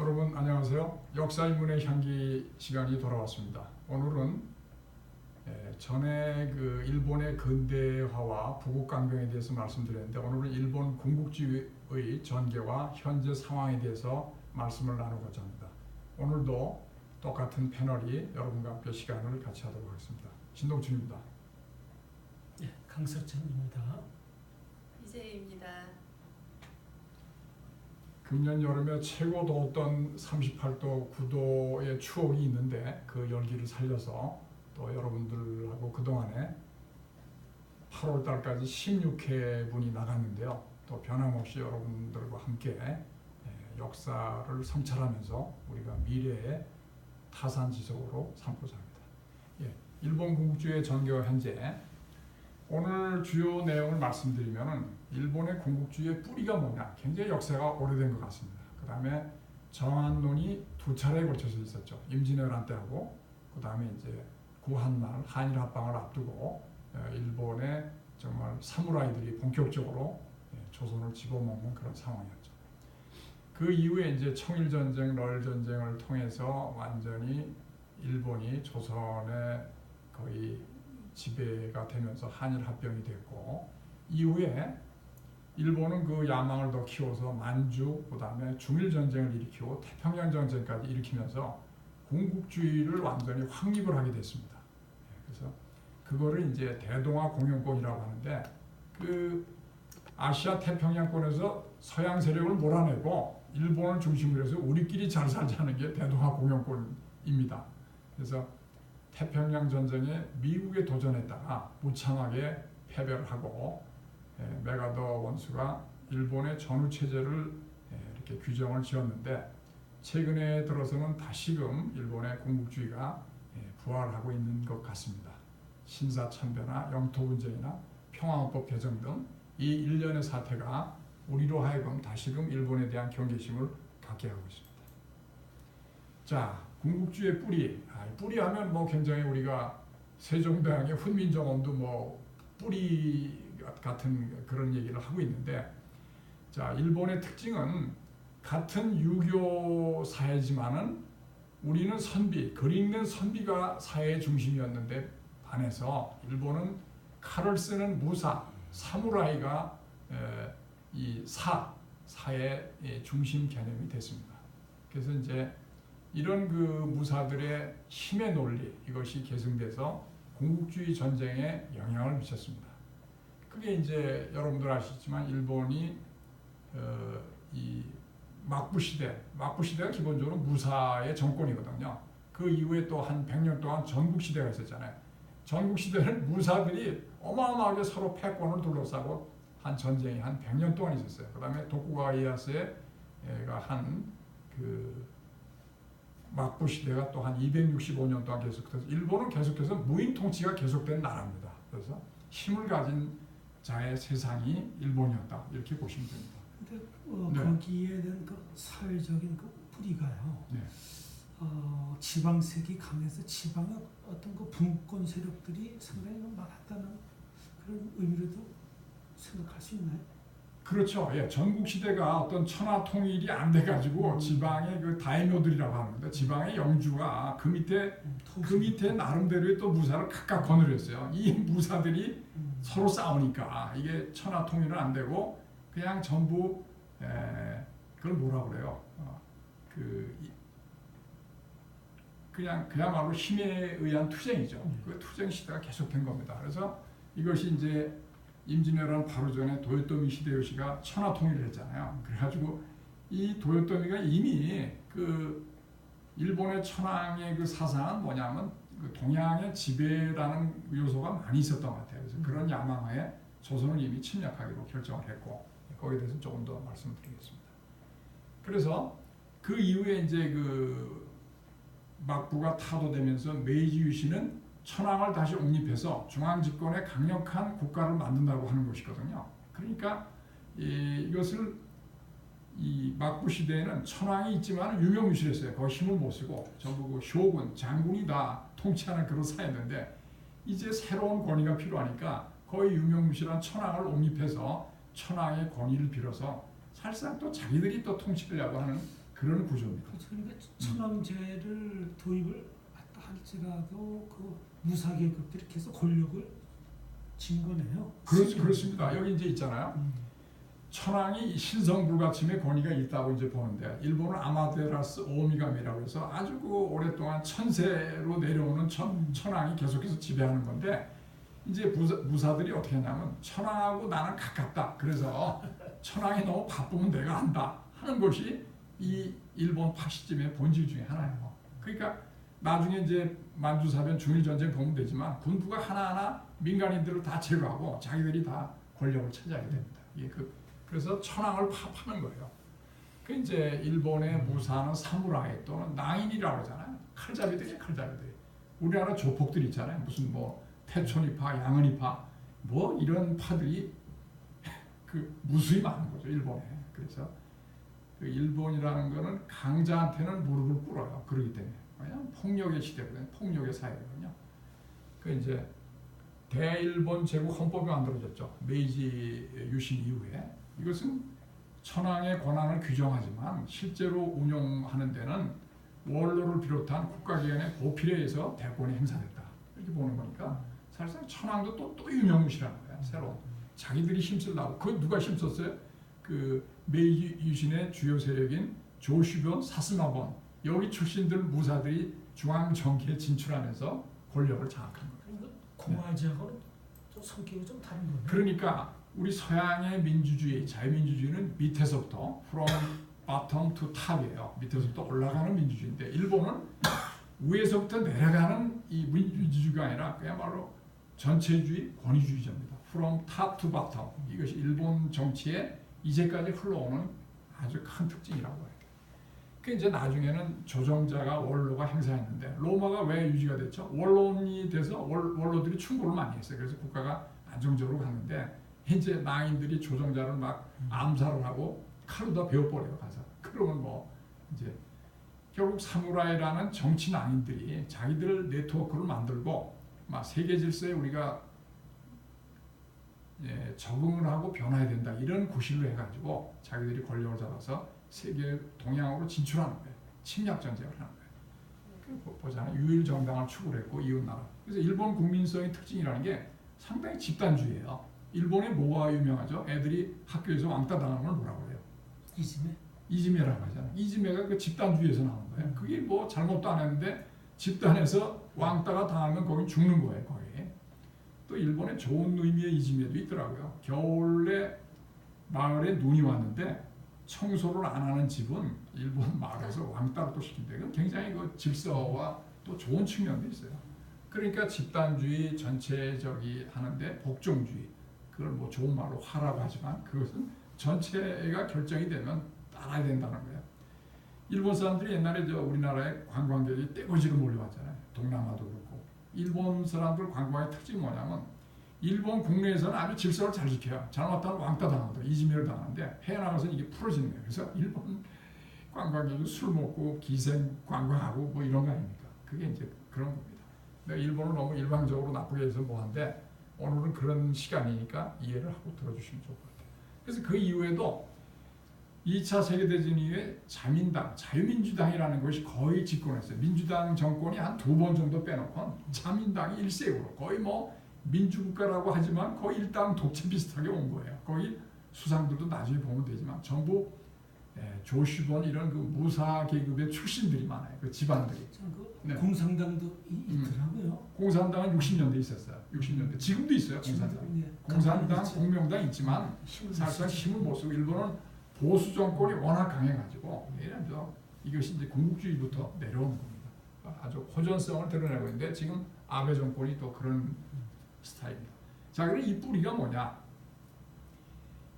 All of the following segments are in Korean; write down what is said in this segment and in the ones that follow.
여러분 안녕하세요. 역사인문의 향기 시간이 돌아왔습니다. 오늘은 전에 그 일본의 근대화와 부국강병에 대해서 말씀드렸는데, 오늘은 일본 군국주의의 전개와 현재 상황에 대해서 말씀을 나누고자 합니다. 오늘도 똑같은 패널이 여러분과 함께 시간을 같이 하도록 하겠습니다. 신동춘입니다. 네, 강석천입니다. 이재희입니다. 금년 여름에 최고 더웠던 38도, 9도의 추억이 있는데 그 열기를 살려서 또 여러분들하고 그동안에 8월 달까지 16회분이 나갔는데요. 또 변함없이 여러분들과 함께 역사를 성찰하면서 우리가 미래의 타산지석으로 삼고자 합니다. 일본 군국주의의 전개와 현재, 오늘 주요 내용을 말씀드리면은 일본의 군국주의의 뿌리가 뭐냐, 굉장히 역사가 오래된 것 같습니다. 그 다음에 정한론이 두 차례에 걸쳐서 있었죠. 임진왜란 때하고, 그 다음에 이제 구한말 한일 합방을 앞두고 일본의 정말 사무라이들이 본격적으로 조선을 집어먹는 그런 상황이었죠. 그 이후에 이제 청일전쟁, 러일전쟁을 통해서 완전히 일본이 조선의 거의 지배가 되면서 한일 합병이 됐고, 이후에 일본은 그 야망을 더 키워서 만주, 그 다음에 중일전쟁을 일으키고 태평양 전쟁까지 일으키면서 군국주의를 완전히 확립을 하게 됐습니다. 그래서 그거를 이제 대동아 공영권이라고 하는데, 그 아시아 태평양권에서 서양 세력을 몰아내고 일본을 중심으로 해서 우리끼리 잘 살자는 게 대동아 공영권입니다. 그래서 태평양 전쟁에 미국에 도전했다가 무참하게 패배를 하고, 메가더 원수가 일본의 전후 체제를 이렇게 규정을 지었는데, 최근에 들어서는 다시금 일본의 군국주의가 부활하고 있는 것 같습니다. 신사참배나 영토 분쟁이나 평화헌법 개정 등 이 일련의 사태가 우리로 하여금 다시금 일본에 대한 경계심을 갖게 하고 있습니다. 자, 군국주의의 뿌리 하면 뭐 굉장히 우리가 세종대왕의 훈민정음도 뭐 뿌리 같은 그런 얘기를 하고 있는데, 자, 일본의 특징은 같은 유교 사회지만은 우리는 선비, 글 읽는 선비가 사회의 중심이었는데 반해서 일본은 칼을 쓰는 무사, 사무라이가 이 사의 중심 개념이 됐습니다. 그래서 이제 이런 그 무사들의 힘의 논리, 이것이 계승돼서 군국주의 전쟁에 영향을 미쳤습니다. 그게 이제 여러분들 아시지만 일본이 이 막부 시대가 기본적으로 무사의 정권이거든요. 그 이후에 또 한 100년 동안 전국 시대가 있었잖아요. 전국 시대는 무사들이 어마어마하게 서로 패권을 둘러싸고 한 전쟁이 한 100년 동안 있었어요. 그 다음에 도쿠가와 이에야스가 한 그 막부 시대가 또 한 265년 동안 계속돼서 일본은 계속해서 무인 통치가 계속된 나라입니다. 그래서 힘을 가진 자의 세상이 일본이었다, 이렇게 보시면 됩니다. 근데 거기에 대한 그 사회적인 그 뿌리가요. 네. 지방색이 강해서 지방의 어떤 그 분권 세력들이 상당히 많았다는 그런 의미로도 생각할 수 있나요? 그렇죠. 전국 시대가 어떤 천하 통일이 안 돼가지고 지방의 그 다이묘들이라고 하는데, 지방의 영주가 그 밑에 나름대로의 또 무사를 각각 거느렸어요. 이 무사들이 서로 싸우니까 이게 천하 통일은 안 되고 그냥 전부 그걸 뭐라 그래요? 그야말로 힘에 의한 투쟁이죠. 그 투쟁 시대가 계속된 겁니다. 그래서 이것이 이제 임진왜란 바로 전에 도요토미 히데요시가 천하 통일을 했잖아요. 그래가지고 이 도요토미가 이미 그 일본의 천황의 그 사상은 뭐냐면 그 동양의 지배라는 요소가 많이 있었던 것 같아요. 그래서 그런 야망하에 조선을 이미 침략하기로 결정을 했고, 거기에 대해서 조금 더 말씀드리겠습니다. 그래서 그 이후에 이제 그 막부가 타도되면서 메이지 유신은 천황을 다시 옹립해서 중앙집권의 강력한 국가를 만든다고 하는 것이거든요. 그러니까 이것을 이 막부 시대에는 천황이 있지만 유명무실했어요. 거의 힘을 못 쓰고 전부 그 쇼군, 장군이 다 통치하는 그런 사회였는데, 이제 새로운 권위가 필요하니까 거의 유명무실한 천황을 옹립해서 천황의 권위를 빌어서 사실상 또 자기들이 또 통치하려고 하는 그런 구조입니다. 그렇죠. 그러니까 천황제를 도입을 했다 할지라도 그 무사 계급들이 계속 권력을 진 거네요. 그렇습니다. 여기 이제 있잖아요. 천황이 신성불가침의 권위가 있다고 이제 보는데 일본은 아마테라스 오미가미라고 해서 아주 그 오랫동안 천세로 내려오는 천황이 계속해서 지배하는 건데 이제 무사들이 어떻게 했냐면 천황하고 나는 가깝다. 그래서 천황이 너무 바쁘면 내가 한다 하는 것이 이 일본 파시즘의 본질 중에 하나예요. 그러니까 나중에 이제 만주사변 중일전쟁 보면 되지만 군부가 하나하나 민간인들을 다 제거하고 자기들이 다 권력을 차지하게 됩니다. 이게 그래서 천황을 파는 거예요. 그 이제 일본의 무사는 사무라이 또는 낭인이라고 하잖아요. 칼잡이들이 칼잡이들. 우리나라 조폭들 있잖아요. 무슨 뭐 태촌이파, 양은이파 뭐 이런 파들이 그 무수히 많은 거죠 일본에. 그래서 그 일본이라는 거는 강자한테는 무릎을 꿇어요. 그러기 때문에 왜냐하면 폭력의 시대거든요. 폭력의 사회거든요. 그 이제 대일본 제국 헌법이 만들어졌죠. 메이지 유신 이후에 이것은 천황의 권한을 규정하지만 실제로 운용하는 데는 원로를 비롯한 국가기관의 보필에 의해서 대권이 행사됐다. 이렇게 보는 거니까 사실상 천황도 또 유명무실한 거야. 새로 자기들이 힘쓰려고. 그 누가 힘썼어요? 그 메이지 유신의 주요 세력인 조슈변, 사스마본 여기 출신들 무사들이 중앙 정계에 진출하면서 권력을 장악한 거예요. 그러니까 공화제하고는 좀 성격이 좀 다른 거네요. 그러니까 우리 서양의 민주주의, 자유민주주의는 밑에서부터 from bottom to top이에요. 밑에서부터 올라가는 민주주의인데 일본은 위에서부터 내려가는 이 민주주의가 아니라 그야말로 전체주의, 권위주의자입니다. from top to bottom. 이것이 일본 정치에 이제까지 흘러오는 아주 큰 특징이라고 해요. 그 이제 나중에는 조정자가 원로가 행사했는데 로마가 왜 유지가 됐죠? 원론이 돼서 원로들이 충고를 많이 했어요. 그래서 국가가 안정적으로 갔는데 이제 낭인들이 조정자를 막 암살을 하고 칼로 다 베어버려요. 가서. 그러면 뭐 이제 결국 사무라이라는 정치 낭인들이 자기들 네트워크를 만들고 막 세계 질서에 우리가 적응을 하고 변화해야 된다 이런 구실로 해가지고 자기들이 권력을 잡아서 세계 동양으로 진출하는 거예요. 침략 전쟁을 하는 거예요. 보잖아요. 유일 정당을 추구했고 이웃 나라. 그래서 일본 국민성의 특징이라는 게 상당히 집단주의예요. 일본에 뭐가 유명하죠? 애들이 학교에서 왕따 당하는 걸 뭐라고 해요? 이지메라고 하잖아요. 이지메가 그 집단주의에서 나온 거예요. 그게 뭐 잘못도 안 했는데 집단에서 왕따가 당하면 거기 죽는 거예요. 거기. 또 일본에 좋은 의미의 이지메도 있더라고요. 겨울에 마을에 눈이 왔는데 청소를 안 하는 집은 일본 마을에서 왕따를 또 시킨대. 굉장히 그 질서와 또 좋은 측면도 있어요. 그러니까 집단주의 전체적이 하는데 복종주의 그걸 뭐 좋은 말로 화라고 하지만 그것은 전체가 결정이 되면 따라야 된다는 거예요. 일본 사람들이 옛날에 우리나라에 관광객이 떼거지로 몰려왔잖아요. 동남아도 그렇고. 일본 사람들 관광의 특징이 뭐냐면 일본 국내에서는 아주 질서를 잘 지켜요. 잘못하면 왕따 당하거든. 이지메를 당하는데 해외 나가서는 이게 풀어지는 거예요. 그래서 일본 관광객이 술 먹고 기생 관광하고 뭐 이런 거 아닙니까? 그게 이제 그런 겁니다. 내가 일본을 너무 일방적으로 나쁘게 해서 뭐한데 오늘은 그런 시간이니까 이해를 하고 들어주시면 좋을 것 같아요. 그래서 그 이후에도 2차 세계대전 이후에 자민당, 자유민주당이라는 것이 거의 집권했어요. 민주당 정권이 한 2번 정도 빼놓고 자민당이 일색으로 거의 뭐 민주국가라고 하지만 거의 일당 독재 비슷하게 온 거예요. 거기 수상들도 나중에 보면 되지만 전부 조슈본 이런 그 무사 계급의 출신들이 많아요. 그 집안들이. 그 공산당도 있더라고요. 공산당은 60년대 있었어요. 60년대. 지금도 있어요. 공산당. 공산당, 공명당 있지만 사실상 힘을 못 쓰고 일본은 보수 정권이 워낙 강해가지고 이것이 이제 군국주의부터 내려오는 겁니다. 아주 호전성을 드러내고 있는데 지금 아베 정권이 또 그런 스타일입니다. 자, 그럼 이 뿌리가 뭐냐?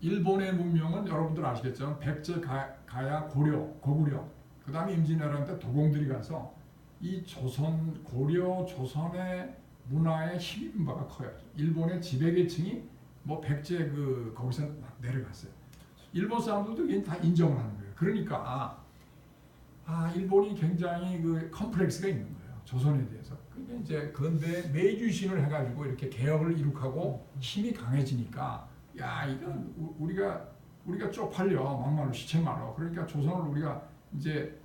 일본의 문명은 여러분들 아시겠죠? 백제, 가야, 고려, 고구려. 그 다음에 임진왜란 때 도공들이 가서 이 조선, 고려, 조선의 문화에 힘입은 바가 커요. 일본의 지배계층이 뭐 백제 거기서 막 내려갔어요. 일본 사람들도 이게 다 인정을 하는 거예요. 그러니까 일본이 굉장히 그 컴플렉스가 있는 거예요. 조선에 대해서. 그러니까 이제 근데 메이지 유신을 해가지고 이렇게 개혁을 이룩하고 힘이 강해지니까 야 이건 우리가 쪽팔려 막말로 시체말로. 그러니까 조선을 우리가 이제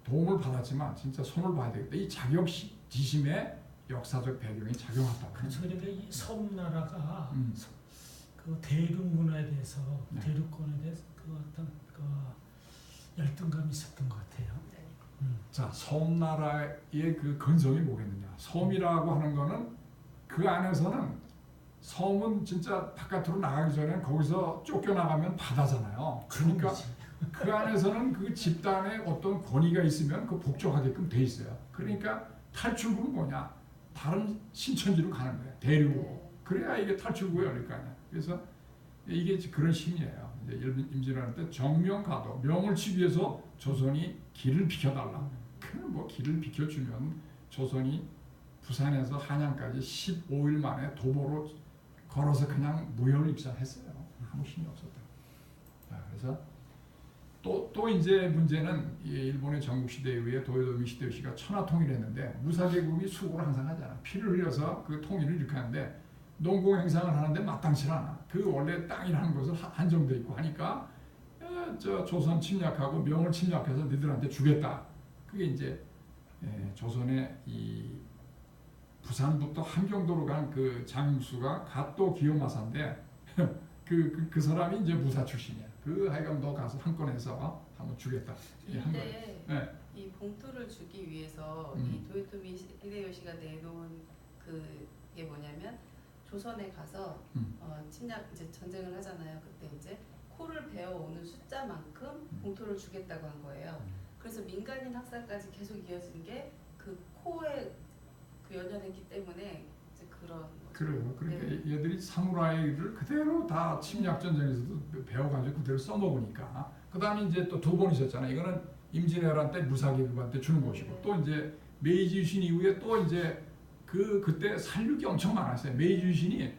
도움을 받았지만 진짜 손을 봐야 되겠다. 이 자격지심의 역사적 배경이 작용했다. 그렇죠. 그러니까 이 섬나라가 음. 그 대륙 문화에 대해서 네. 대륙권에 대해서 그 어떤 그 열등감이 있었던 것 같아요. 네. 자, 섬나라의 그 근성이 뭐겠느냐? 섬이라고 하는 거는 그 안에서는 섬은 진짜 바깥으로 나가기 전에 거기서 쫓겨나가면 바다잖아요. 그러니까 그 안에서는 그 집단의 어떤 권위가 있으면 그 복종하게끔 돼 있어요. 그러니까 탈출구는 뭐냐? 다른 신천지로 가는 거예요. 대륙으로. 네. 그래야 이게 탈출구가 열릴 거 아니야. 그래서 이게 그런 심리예요. 이제 임진왜란 정명가도 명을 치기 위해서 조선이 길을 비켜달라. 그럼 뭐 길을 비켜주면 조선이 부산에서 한양까지 15일 만에 도보로 걸어서 그냥 무혈을 입산했어요. 아무 힘이 없었다. 자, 그래서 또 이제 문제는 이 일본의 전국시대에 의해 도요토미 히데요시가 천하통일했는데 무사제국이 수고를 항상 하잖아. 피를 흘려서 그 통일을 일으켰는데 농공행상을 하는데 마땅치 않아. 그 원래 땅이라는 것을 한정돼 있고 하니까 저 조선 침략하고 명을 침략해서 너희들한테 주겠다. 그게 이제 조선의 이 부산부터 함경도로 간 그 장수가 갓도 기요마사인데 그 사람이 이제 무사 출신이야. 그 하여간 너 가서 한 건에서 한번 주겠다. 한 거예요. 이때 네. 이 봉투를 주기 위해서 음. 이 도요토미 히데요시가 내놓은 그게 뭐냐면 조선에 가서 침략 이제 전쟁을 하잖아요. 그때 이제 코를 베어오는 숫자만큼 봉투를 주겠다고 한 거예요. 그래서 민간인 학살까지 계속 이어진 게 그 코에 그 연연했기 때문에 이제 그런 거죠. 그래요. 그러니까 네. 얘들이 사무라이를 그대로 다 침략 전쟁에서도 배워가지고 그대로 써먹으니까. 그 다음에 이제 또 두 번 있었잖아요. 이거는 임진왜란 때 무사계급한테 주는 것이고 네. 또 이제 메이지 유신 이후에 또 이제 그때 살육이 엄청 많았어요. 메이지 유신이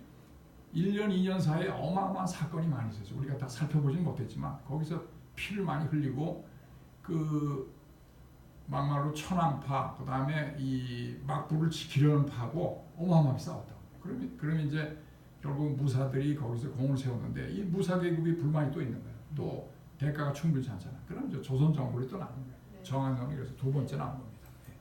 1년, 2년 사이에 어마어마한 사건이 많이 있었어요. 우리가 다 살펴보진 못했지만 거기서 피를 많이 흘리고 그 막말로 천황파, 그 다음에 이 막부를 지키려는 파고 어마어마하게 싸웠다고. 그러면 이제 결국 무사들이 거기서 공을 세웠는데 이 무사 계급이 불만이 또 있는 거예요. 또 대가가 충분치 않잖아. 그럼 이제 조선 정부를 또 나온 거예요. 네. 정한선이 그래서 두 번째 나온 겁니다. 네.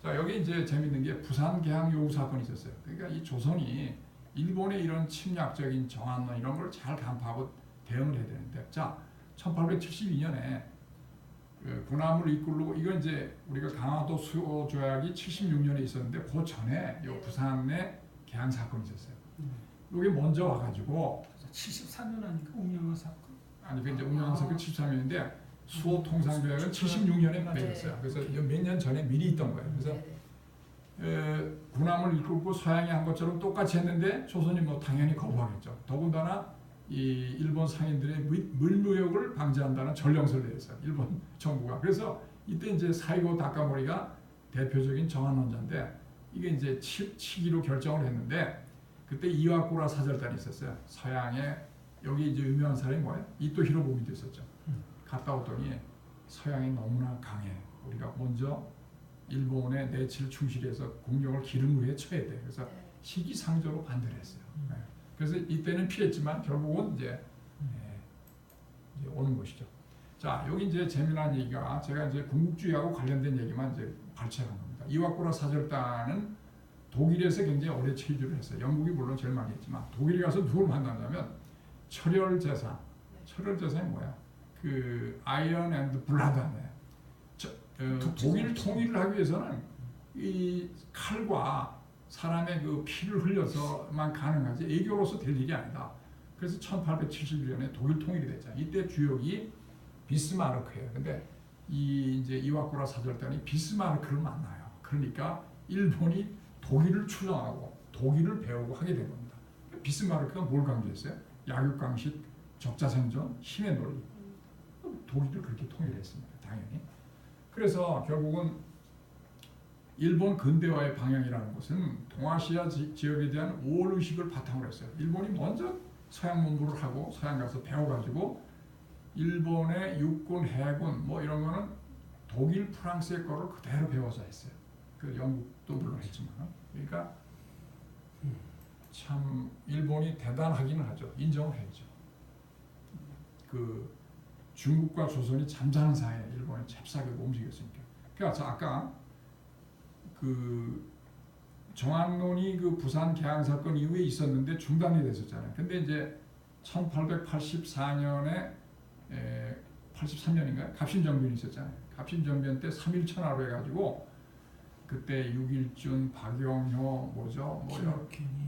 자, 여기 이제 재밌는 게 부산 개항 요구 사건이 있었어요. 그러니까 이 조선이 일본의 이런 침략적인 정한론 이런 걸 잘 간파하고 대응을 해야 되는데, 자, 1872년에 그 군함을 이끌고 이건 이제 우리가 강화도 수호 조약이 76년에 있었는데 그 전에 요 부산에 개항 사건이 있었어요. 여기 먼저 와가지고 74년 아니까 운영화 사건. 아니 그 이제 운영한 사건 73년인데 수호 통상 조약은 76년에 맺었어요. 그래서 몇 년 전에 미리 있던 거예요. 그래서 네네. 군함을 이끌고 서양이 한 것처럼 똑같이 했는데 조선이 뭐 당연히 거부하겠죠. 더군다나 이 일본 상인들의 물무역을 방지한다는 전령서를 내렸어요. 일본 정부가. 그래서 이때 이제 사이고 다카모리가 대표적인 정한론자인데 이게 이제 치기로 결정을 했는데 그때 이와쿠라 사절단이 있었어요. 서양에 여기 이제 유명한 사람이 뭐예요? 이토 히로부미도 있었죠. 갔다 오더니 서양이 너무나 강해. 우리가 먼저 일본의 내칠 충실해서 공격을 기름 위에 쳐야 돼. 그래서 네. 시기상조로 반대를 했어요. 네. 그래서 이때는 피했지만 결국은 이제 오는 것이죠. 자, 여기 이제 재미난 얘기가 제가 이제 군국주의하고 관련된 얘기만 이제 발췌한 겁니다. 이와쿠라 사절단은 독일에서 굉장히 오래 체류를 했어요. 영국이 물론 제일 많이 했지만 독일에 가서 누구를 만나냐면 철혈제사. 철혈제사는 뭐야? 그 아이언 앤드 블라드네. 독일 통일을 하기 위해서는 이 칼과 사람의 그 피를 흘려서만 가능하지 애교로서 될 일이 아니다. 그래서 1871년에 독일 통일이 됐잖아요. 이때 주역이 비스마르크예요. 근데 이제 이와쿠라 사절단이 비스마르크를 만나요. 그러니까 일본이 독일을 추종하고 독일을 배우고 하게 된 겁니다. 비스마르크가 뭘 강조했어요? 약육강식, 적자생존, 힘의 논리. 독일을 그렇게 통일했습니다. 당연히. 그래서 결국은 일본 근대화의 방향이라는 것은 동아시아 지역에 대한 우월의식을 바탕으로 했어요. 일본이 먼저 서양 공부를 하고 서양 가서 배워가지고 일본의 육군, 해군 뭐 이런 거는 독일, 프랑스의 거를 그대로 배워서 했어요. 그 영국도 물론 했지만. 그러니까 참 일본이 대단하기는 하죠. 인정을 해야죠. 그 중국과 조선이 잠자는 사이에 일본이 잽싸게 움직였으니까. 그러니까 아까 그 정안론이 그 부산 개항 사건 이후에 있었는데 중단이 됐었잖아요. 근데 이제 1884년에 83년인가요? 갑신정변이 있었잖아요. 갑신정변 때 3.1 천하로 해가지고 그때 육일준, 박영효, 뭐죠?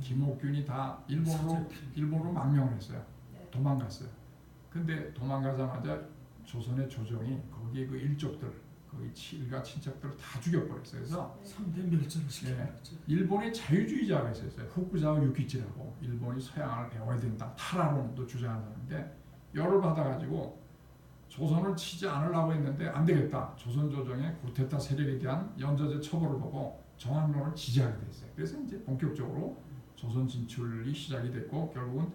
김옥균이 다 일본으로 망명을 했어요. 네. 도망갔어요. 근데 도망가자마자 조선의 조정이 거기 그 일족들, 거기 일가 친척들을 다 죽여버렸어요. 그래서 3대 멸절을 시켜버렸죠. 일본의 자유주의자가 있었어요. 후쿠자와 유키치라고. 일본이 서양을 배워야 된다. 타라론도 주장하는데 열을 받아가지고 조선을 치지 않으려고 했는데 안 되겠다. 조선 조정의 구테타 세력에 대한 연좌제 처벌을 보고 정안론을 지지하게 됐어요. 그래서 이제 본격적으로 조선 진출이 시작이 됐고 결국은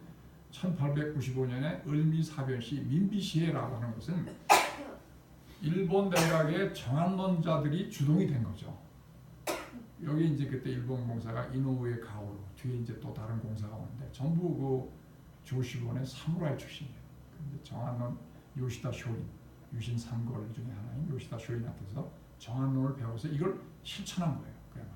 1895년에 을미사변시 민비시해라고 하는 것은 일본 내각의 정안론자들이 주동이 된 거죠. 여기 이제 그때 일본 공사가 이노우에 가오로 뒤에 이제 또 다른 공사가 오는데 전부 그 조시본의 사무라이 출신이에요. 근데 정안론 요시다 쇼인, 유신 3걸 중에 하나인 요시다 쇼인한테서 정안론을 배워서 이걸 실천한 거예요. 그야말로.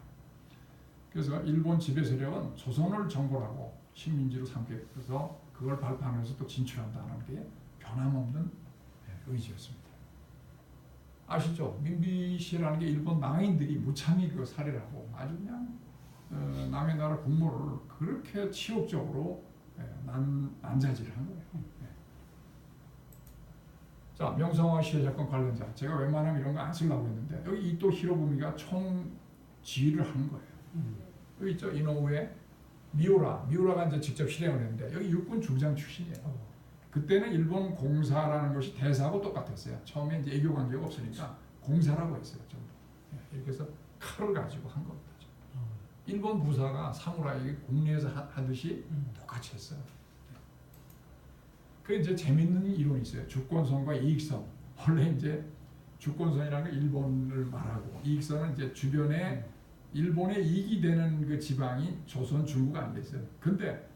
그래서 일본 지배 세력은 조선을 정벌하고 식민지로 삼겠어서 그걸 발판해서 또 진출한다는 게 변함없는 의지였습니다. 아시죠? 민비시라는 게 일본 낭인들이 무참히 그 살해라고 아주 그냥 남의 나라 국모를 그렇게 치욕적으로 난자질을 한 거예요. 자, 명성황 시해 사건 관련자. 제가 웬만하면 이런 거 안 쓰려고 했는데 여기 이토 히로부미가 총지휘를 하는 거예요. 여기 있죠. 이노우에 미우라가 이제 직접 실행을 했는데 여기 육군 중장 출신이에요. 그때는 일본 공사라는 것이 대사하고 똑같았어요. 처음에 이제 애교 관계가 없으니까 공사라고 했어요. 전부. 이렇게 해서 칼을 가지고 한 겁니다. 일본 부사가 사무라이 국내에서 하듯이 똑같이 했어요. 그 이제 재밌는 이론이 있어요. 주권선과 이익선. 원래 이제 주권선이라는 건 일본을 말하고 이익선은 이제 주변에 일본에 이익이 되는 그 지방이 조선, 중국 아니겠어요. 근데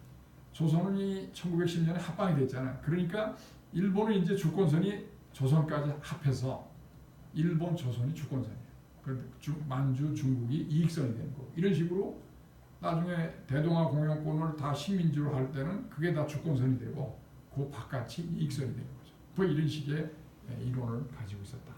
조선이 1910년에 합방이 됐잖아요. 그러니까 일본은 이제 주권선이 조선까지 합해서 일본, 조선이 주권선이에요. 그런데 만주, 중국이 이익선이 되는 거고 이런 식으로 나중에 대동아 공영권을 다 식민지로 할 때는 그게 다 주권선이 되고 그 바깥이 이익선이 되는 거죠. 뭐 이런 식의 이론을 가지고 있었다.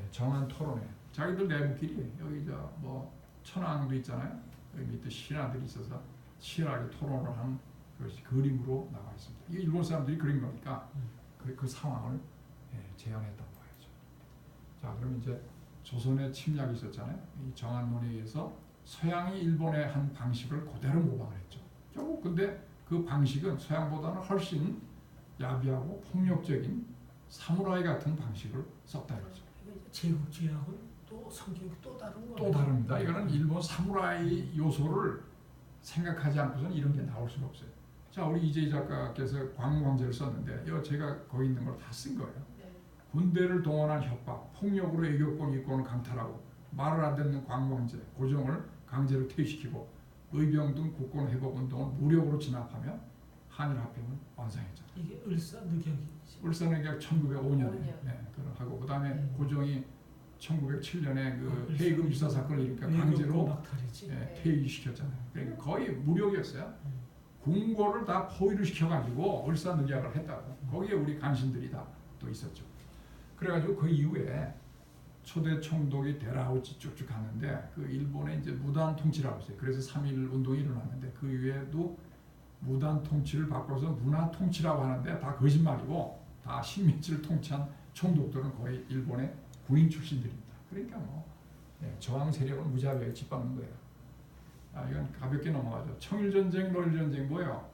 정한 토론회. 자기들 내부끼리 여기 뭐 천황도 있잖아요. 여기 밑에 신하들이 있어서 치열하게 토론을 한 것이 그림으로 나와 있습니다. 이 일본 사람들이 그린 거니까 그 상황을 재현했다고 봐야죠. 자, 그럼 이제 조선의 침략이 있었잖아요. 이 정한론에 의해서 서양이 일본의 한 방식을 그대로 모방을 했죠. 결국 근데 그 방식은 서양보다는 훨씬 야비하고 폭력적인 사무라이 같은 방식을 썼다 이거죠. 제국주의하고는 또 성격이 또 다른 거예요. 또 다릅니다. 이거는 일본 사무라이 요소를 생각하지 않고서는 이런 게 나올 수가 없어요. 자, 우리 이재희 작가께서 광무왕제를 썼는데 이거 제가 거기 있는 걸 다 쓴 거예요. 네. 군대를 동원한 협박, 폭력으로 애교권 이권을 강탈하고 말을 안 듣는 광무왕제, 고종을 강제로 퇴위시키고 의병 등 국권 회복 운동을 무력으로 진압하며 한일 합병을 완성했죠. 이게 을사늑약이지. 을사늑약 1905년에 하고 그 다음에 고종이 1907년에 그 해금 유사 사건을 일으켜 강제로 퇴위시켰잖아요. 그러니까 거의 무력이었어요. 궁궐을 다 포위를 시켜가지고 을사늑약을 했다고. 거기에 우리 간신들이 다 또 있었죠. 그래가지고 그 이후에 초대 총독이 데라우치 쭉쭉 가는데 그 일본의 이제 무단 통치라고 했어요. 그래서 3.1 운동이 일어났는데 그 이후에도 무단 통치를 바꿔서 문화 통치라고 하는데 다 거짓말이고 다 식민지를 통치한 총독들은 거의 일본의 군인 출신들입니다. 그러니까 뭐 저항 세력을 무자비하게 짓밟는 거예요. 이건 가볍게 넘어가죠. 청일전쟁, 노일전쟁 뭐예요?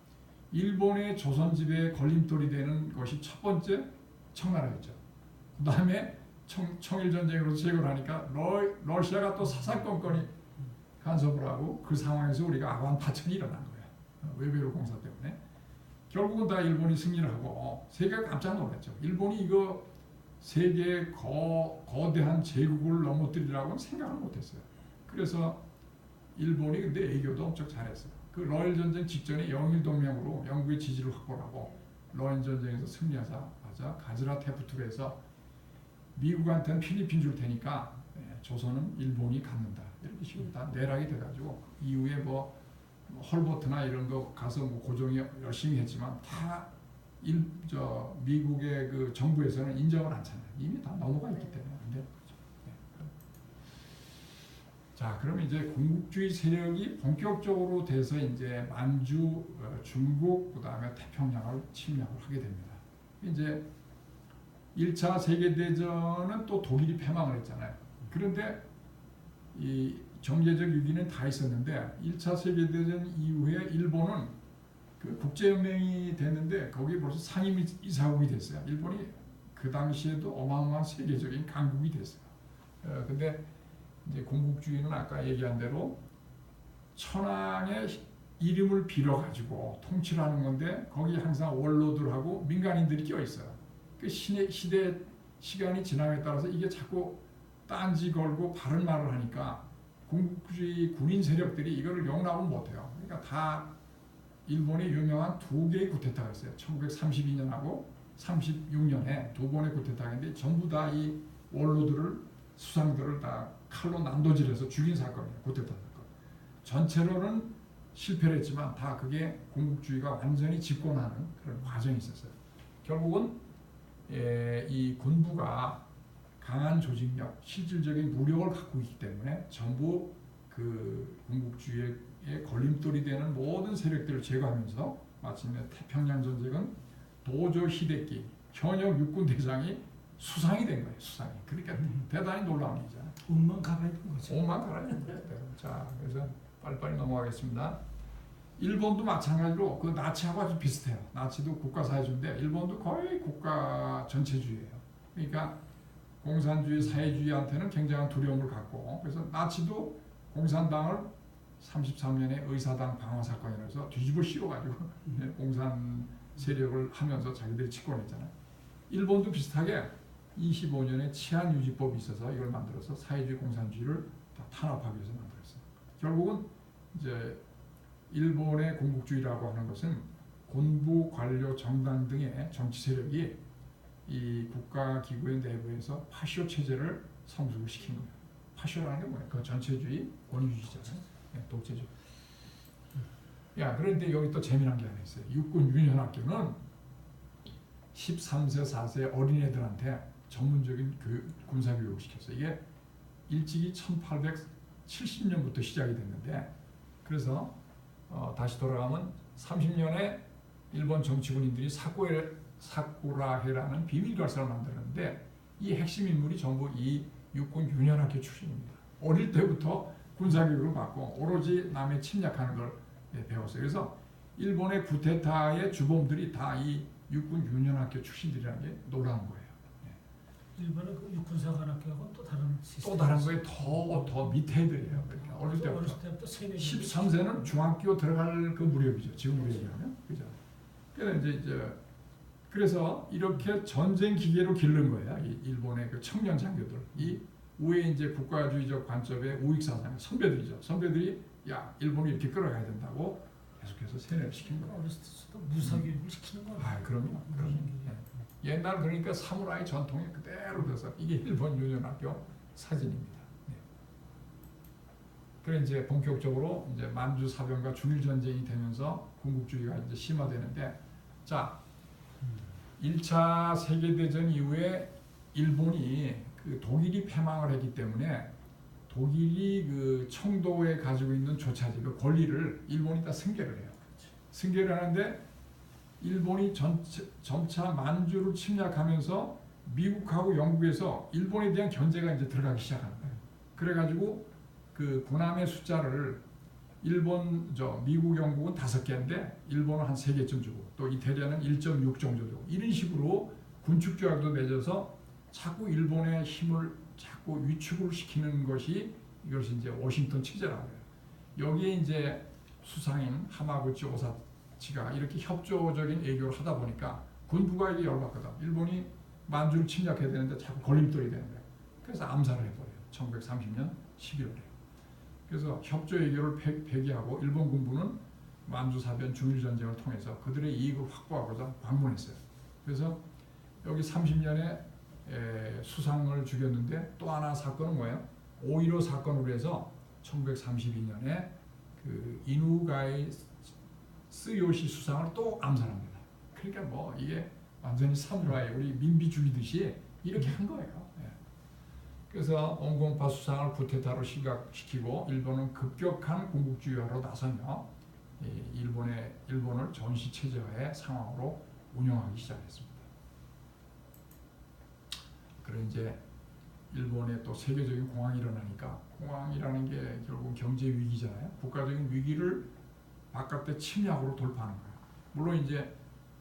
일본의 조선 지배에 걸림돌이 되는 것이 첫 번째 청나라였죠. 그 다음에 청일전쟁으로 제거를 하니까 러시아가 또 사사건건이 간섭을 하고 그 상황에서 우리가 아관파천이 일어난 거예요. 외배로 공사 때문에. 결국은 다 일본이 승리를 하고 세계가 깜짝 놀랐죠. 일본이 이거 세계의 거대한 제국을 넘어뜨리라고는 생각을 못했어요. 그래서 일본이 근데 애교도 엄청 잘했어요. 그 러일 전쟁 직전에 영일 동맹으로 영국의 지지를 확보하고 러일 전쟁에서 승리하자 마자 자, 가즈라 테프투로 해서 미국한테는 필리핀 줄 테니까 조선은 일본이 갖는다. 이런 식으로 다 내락이 돼가지고 이후에 뭐 헐버트나 이런 거 가서 뭐 고종이 열심히 했지만 다 미국의 그 정부에서는 인정을 않잖아요. 이미 다 넘어가 있기 때문에 안 되는 거죠. 네. 자, 그러면 이제 군국주의 세력이 본격적으로 돼서 이제 만주, 중국, 그다음에 태평양을 침략을 하게 됩니다. 이제 1차 세계대전은 또 독일이 패망을 했잖아요. 그런데 이 경제적 위기는 다 있었는데 1차 세계대전 이후에 일본은 그 국제연맹이 됐는데 거기 벌써 상임이사국이 됐어요. 일본이 그 당시에도 어마어마한 세계적인 강국이 됐어요. 근데 이제 군국주의는 아까 얘기한 대로 천황의 이름을 빌어가지고 통치를 하는 건데 거기 항상 원로들하고 민간인들이 껴 있어요. 그 시간이 지남에 따라서 이게 자꾸 딴지 걸고 바른 말을 하니까 군국주의 군인 세력들이 이거를 용납을 못해요. 그러니까 다 일본의 유명한 두 개의 쿠데타가 있어요. 1932년하고 36년에 두 번의 쿠데타가 있는데 전부 다 이 원로들을 수상들을 다 칼로 난도질해서 죽인 사건이에요. 쿠데타 사건. 전체로는 실패를 했지만 다 그게 군국주의가 완전히 집권하는 그런 과정이 있었어요. 결국은 이 군부가 강한 조직력, 실질적인 무력을 갖고 있기 때문에 전부 그 군국주의의 걸림돌이 되는 모든 세력들을 제거하면서 마침내 태평양 전쟁은 도조 히데키 현역 육군 대장이 수상이 된 거예요. 수상이. 그러니까 대단히 놀라운 일이잖아요. 옷만 갈아입은 거죠. 옷만 갈아입은 거예요. 자, 그래서 빨리빨리 넘어가겠습니다. 일본도 마찬가지로 그 나치하고 아주 비슷해요. 나치도 국가사회주의인데 일본도 거의 국가 전체주의예요. 그러니까 공산주의, 사회주의한테는 굉장한 두려움을 갖고 그래서 나치도 공산당을 33년에 의사당 방화 사건이라서 뒤집어 씌워가지고 공산 세력을 하면서 자기들이 집권했잖아요. 일본도 비슷하게 25년에 치안유지법이 있어서 이걸 만들어서 사회주의 공산주의를 다 탄압하기 위해서 만들었어요. 결국은 이제 일본의 군국주의라고 하는 것은 군부, 관료, 정당 등의 정치 세력이 이 국가기구의 내부에서 파쇼 체제를 성숙을 시킨 거예요. 파쇼라는 게 뭐예요? 그 전체주의, 권위주의잖아요. 네, 독재주의. 야, 그런데 여기 또 재미난 게 하나 있어요. 육군 유년학교는 13세, 4세 어린애들한테 전문적인 군사교육을 시켰어요. 이게 일찍이 1870년부터 시작이 됐는데 그래서 다시 돌아가면 30년에 일본 정치군인들이 사쿠라헤라는 비밀결사를 만들었는데 이 핵심 인물이 전부 이 육군 유년학교 출신입니다. 어릴 때부터 군사교육을 받고 오로지 남의 침략하는 걸 배웠어요. 그래서 일본의 쿠데타의 주범들이 다 이 육군 유년학교 출신들이라는 게 놀라운 거예요. 일본의 그 육군사관학교하고는 또 다른 시스템. 또 다른 거에 더 밑에 애들이에요. 그러니까 어릴 때부터 13세는 중학교 들어갈 그 무렵이죠. 지금 얘기하면 그죠. 그래서 이렇게 전쟁 기계로 기른 거야. 이 일본의 그 청년 장교들. 이 우에 이제 국가주의적 관점의 우익사상 선배들이죠. 선배들이 야 일본이 이렇게 끌어가야 된다고 계속해서 세뇌를 시킨 거예요. 어렸을 때부터 무사교육을 시키는 거예요. 아 그럼요. 옛날 그러니까 사무라이 전통이 그대로 돼서 이게 일본 유년학교 사진입니다. 네. 그래 이제 본격적으로 이제 만주 사변과 중일 전쟁이 되면서 군국주의가 이제 심화되는데 자 1차 세계대전 이후에 일본이 그 독일이 패망을 했기 때문에 독일이 그 청도에 가지고 있는 조차지 그 권리를 일본이 다 승계를 해요. 승계를 하는데 일본이 점차 만주를 침략하면서 미국하고 영국에서 일본에 대한 견제가 이제 들어가기 시작하는 거예요. 그래가지고 그 군함의 숫자를 미국, 영국은 5개인데 일본은 한 3개쯤 주고 또 이태리는 1.6 정도 주고 이런 식으로 군축 조약도 맺어서 자꾸 일본의 힘을 자꾸 위축을 시키는 것이 이것이 이제 워싱턴 체제라고 해요. 여기에 이제 수상인 하마구치 오사치가 이렇게 협조적인 외교를 하다 보니까 군부가 이게 열받거든. 일본이 만주를 침략해야 되는데 자꾸 걸림돌이 되는 거예요. 그래서 암살을 해버려요. 1930년 11월에. 그래서 협조 외교를 폐기하고 일본 군부는 만주 사변 중일 전쟁을 통해서 그들의 이익을 확보하고자 방문했어요. 그래서 여기 30년에 수상을 죽였는데 또 하나 사건은 뭐예요? 5.15 사건으로 해서 1932년에 그 이누가이 스요시 수상을 또 암살합니다. 그러니까 뭐 이게 완전히 사무라이 우리 민비 죽이듯이 이렇게 한 거예요. 예. 그래서 온공파 수상을 쿠데타로 시각시키고 일본은 급격한 군국주의화로 나서며 일본을 전시 체제화의 상황으로 운영하기 시작했습니다. 그런 이제 일본에 또 세계적인 공황이 일어나니까 공황이라는 게 결국 경제 위기잖아요. 국가적인 위기를 바깥의 침략으로 돌파하는 거예요. 물론 이제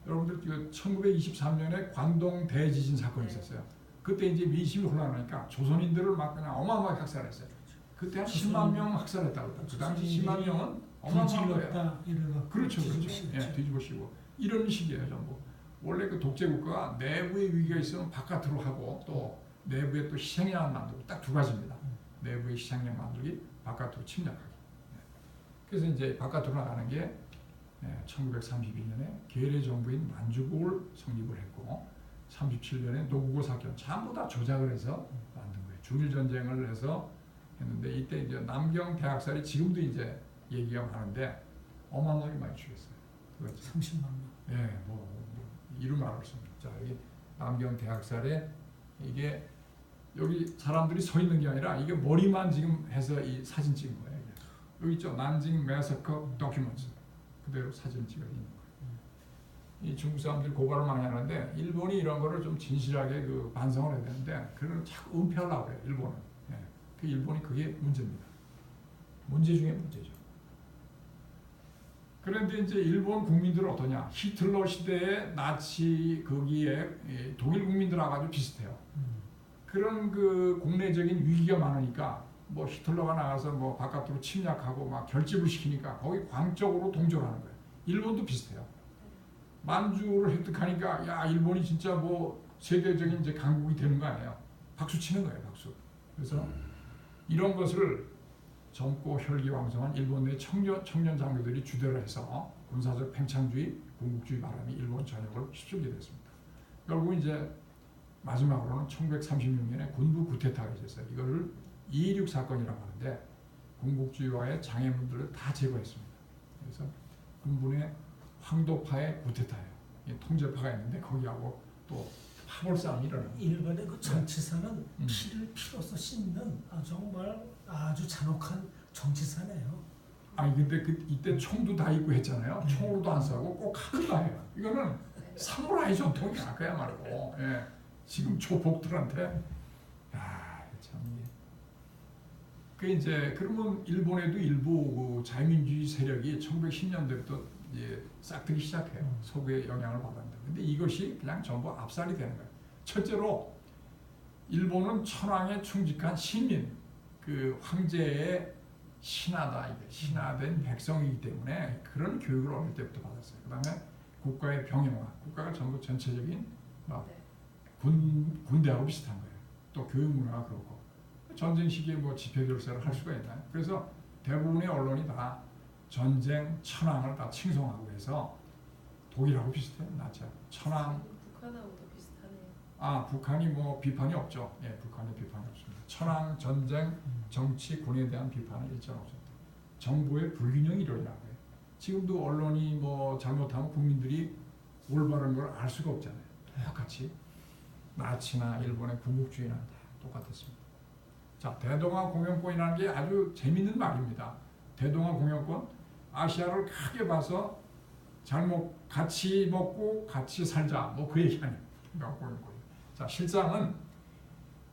여러분들 1923년에 관동 대지진 사건이 있었어요. 그때 이제 민심이 혼란하니까 조선인들을 막 그냥 어마어마하게 학살했어요. 그때 한 10만 명 학살했다고. 그 당시 10만 명은 어마어마한 거예요. 그렇죠. 예, 뒤집어씌고 이런 식이에요 전부. 원래 그 독재국가가 내부의 위기가 있으면 바깥으로 하고 또 내부에 또 희생양을 만들고 딱 두 가지입니다. 내부의 희생양 만들기, 바깥으로 침략하기. 그래서 이제 바깥으로 나가는 게 1932년에 계례 정부인 만주국을 성립을 했고 37년에 노구고 사건 전부 다 조작을 해서 만든 거예요. 중일 전쟁을 해서 했는데 이때 이제 남경 대학살이 지금도 이제 얘기가 많은데 어마어마하게 많이 죽였어요. 30만 명. 네, 뭐 이루 말할 수 없는. 자, 여기 남경 대학살에 이게 여기 사람들이 서 있는 게 아니라 이게 머리만 지금 해서 이 사진 찍은 거예요. 이게. 여기 있죠, 난징 매서커 도큐먼트 그대로 사진 찍어 있는 거예요. 이 중국 사람들이 고발을 많이 하는데 일본이 이런 거를 좀 진실하게 그 반성을 해야 되는데 그걸 자꾸 은폐하려고 해요. 일본은. 예. 그 일본이 그게 문제입니다. 문제 중에 문제죠. 그런데 이제 일본 국민들은 어떠냐? 히틀러 시대의 나치 거기에 독일 국민들하고 아주 비슷해요. 그런 그 국내적인 위기가 많으니까 뭐 히틀러가 나가서 뭐 바깥으로 침략하고 막 결집을 시키니까 거기 광적으로 동조를 하는 거예요. 일본도 비슷해요. 만주를 획득하니까 야 일본이 진짜 뭐 세계적인 이제 강국이 되는 거 아니에요. 박수 치는 거예요, 박수. 그래서 이런 것을 젊고 혈기왕성한 일본 내 청년 장교들이 주대를 해서 군사적 팽창주의, 군국주의 바람이 일본 전역을 휩쓸게 됐습니다. 결국 이제 마지막으로는 1936년에 군부 쿠데타가 있었어요. 이거를 2.16 사건이라고 하는데 군국주의와의 장애물들을 다 제거했습니다. 그래서 군부의 황도파의 쿠데타예요. 통제파가 있는데 거기하고 또 파벌 싸움이 일어납니다. 일본의 그 정치사는 피로서 씻는 정말 아주 잔혹한 정치사네요. 아니 근데 이때 총도 다 있고 했잖아요. 총으로도 안 싸고 꼭 칼로 해요. 이거는 사무라이 전통이야 그야말로. 예. 지금 조폭들한테 참 이게. 그 이제 그러면 일본에도 일부 그 자유민주주의 세력이 1910년대부터 이제 싹트기 시작해요. 서구의 영향을 받았는데, 근데 이것이 그냥 전부 압살이 되는 거예요. 첫째로 일본은 천황에 충직한 시민, 그 황제의 신하다, 이게 신하된 백성이기 때문에 그런 교육을 어릴 때부터 받았어요. 그다음에 국가의 병영화, 국가가 전부 전체적인 군대하고 비슷한 거예요. 또 교육 문화가 그렇고 전쟁 시기에 뭐 집회 결사를 할 수가 있나요? 그래서 대부분의 언론이 다 전쟁 천황을 다 칭송하고 해서 독일하고 비슷해요, 나치하고. 천황. 북한하고도 비슷하네요. 아, 북한이 뭐 비판이 없죠. 예, 북한이 비판이 없습니다. 천황, 전쟁, 정치, 군에 대한 비판은 일절 없습니다. 정부의 불균형이 일어나고요. 지금도 언론이 뭐 잘못하면 국민들이 올바른 걸 알 수가 없잖아요. 똑같이 나치나 일본의 군국주의나 다 똑같았습니다. 자, 대동아 공영권이라는 게 아주 재밌는 말입니다. 대동아 공영권, 아시아를 크게 봐서 같이 먹고 같이 살자, 뭐 그 얘기 아니에요. 자, 실상은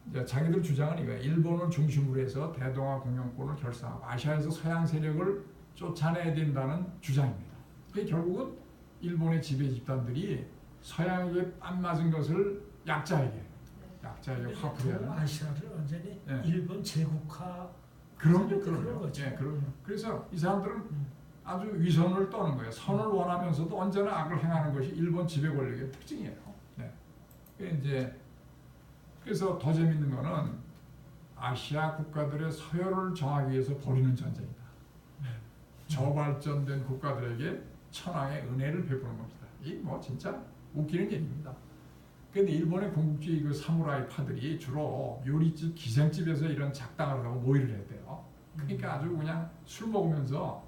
이제 자기들 주장은 이거예요. 일본을 중심으로 해서 대동아 공영권을 결성하고 아시아에서 서양 세력을 쫓아내야 된다는 주장입니다. 그게 결국은 일본의 지배 집단들이 서양에게 안 맞은 것을 약자에게 화풀이하는. 아시아를 완전히 네. 일본 제국화. 그런 거죠. 예, 그럼요. 그래서 이 사람들은 아주 위선을 떠는 거예요. 선을 원하면서도 언제나 악을 행하는 것이 일본 지배 권력의 특징이에요. 네. 이제 그래서 더 재밌는 거는 아시아 국가들의 서열을 정하기 위해서 벌이는 전쟁이다. 저발전된 국가들에게 천황의 은혜를 베푸는 겁니다. 이 뭐 진짜 웃기는 얘기입니다. 근데 일본의 군국주의 그 사무라이 파들이 주로 요리집, 기생집에서 이런 작당을 하고 모의를 했대요. 그러니까 아주 그냥 술 먹으면서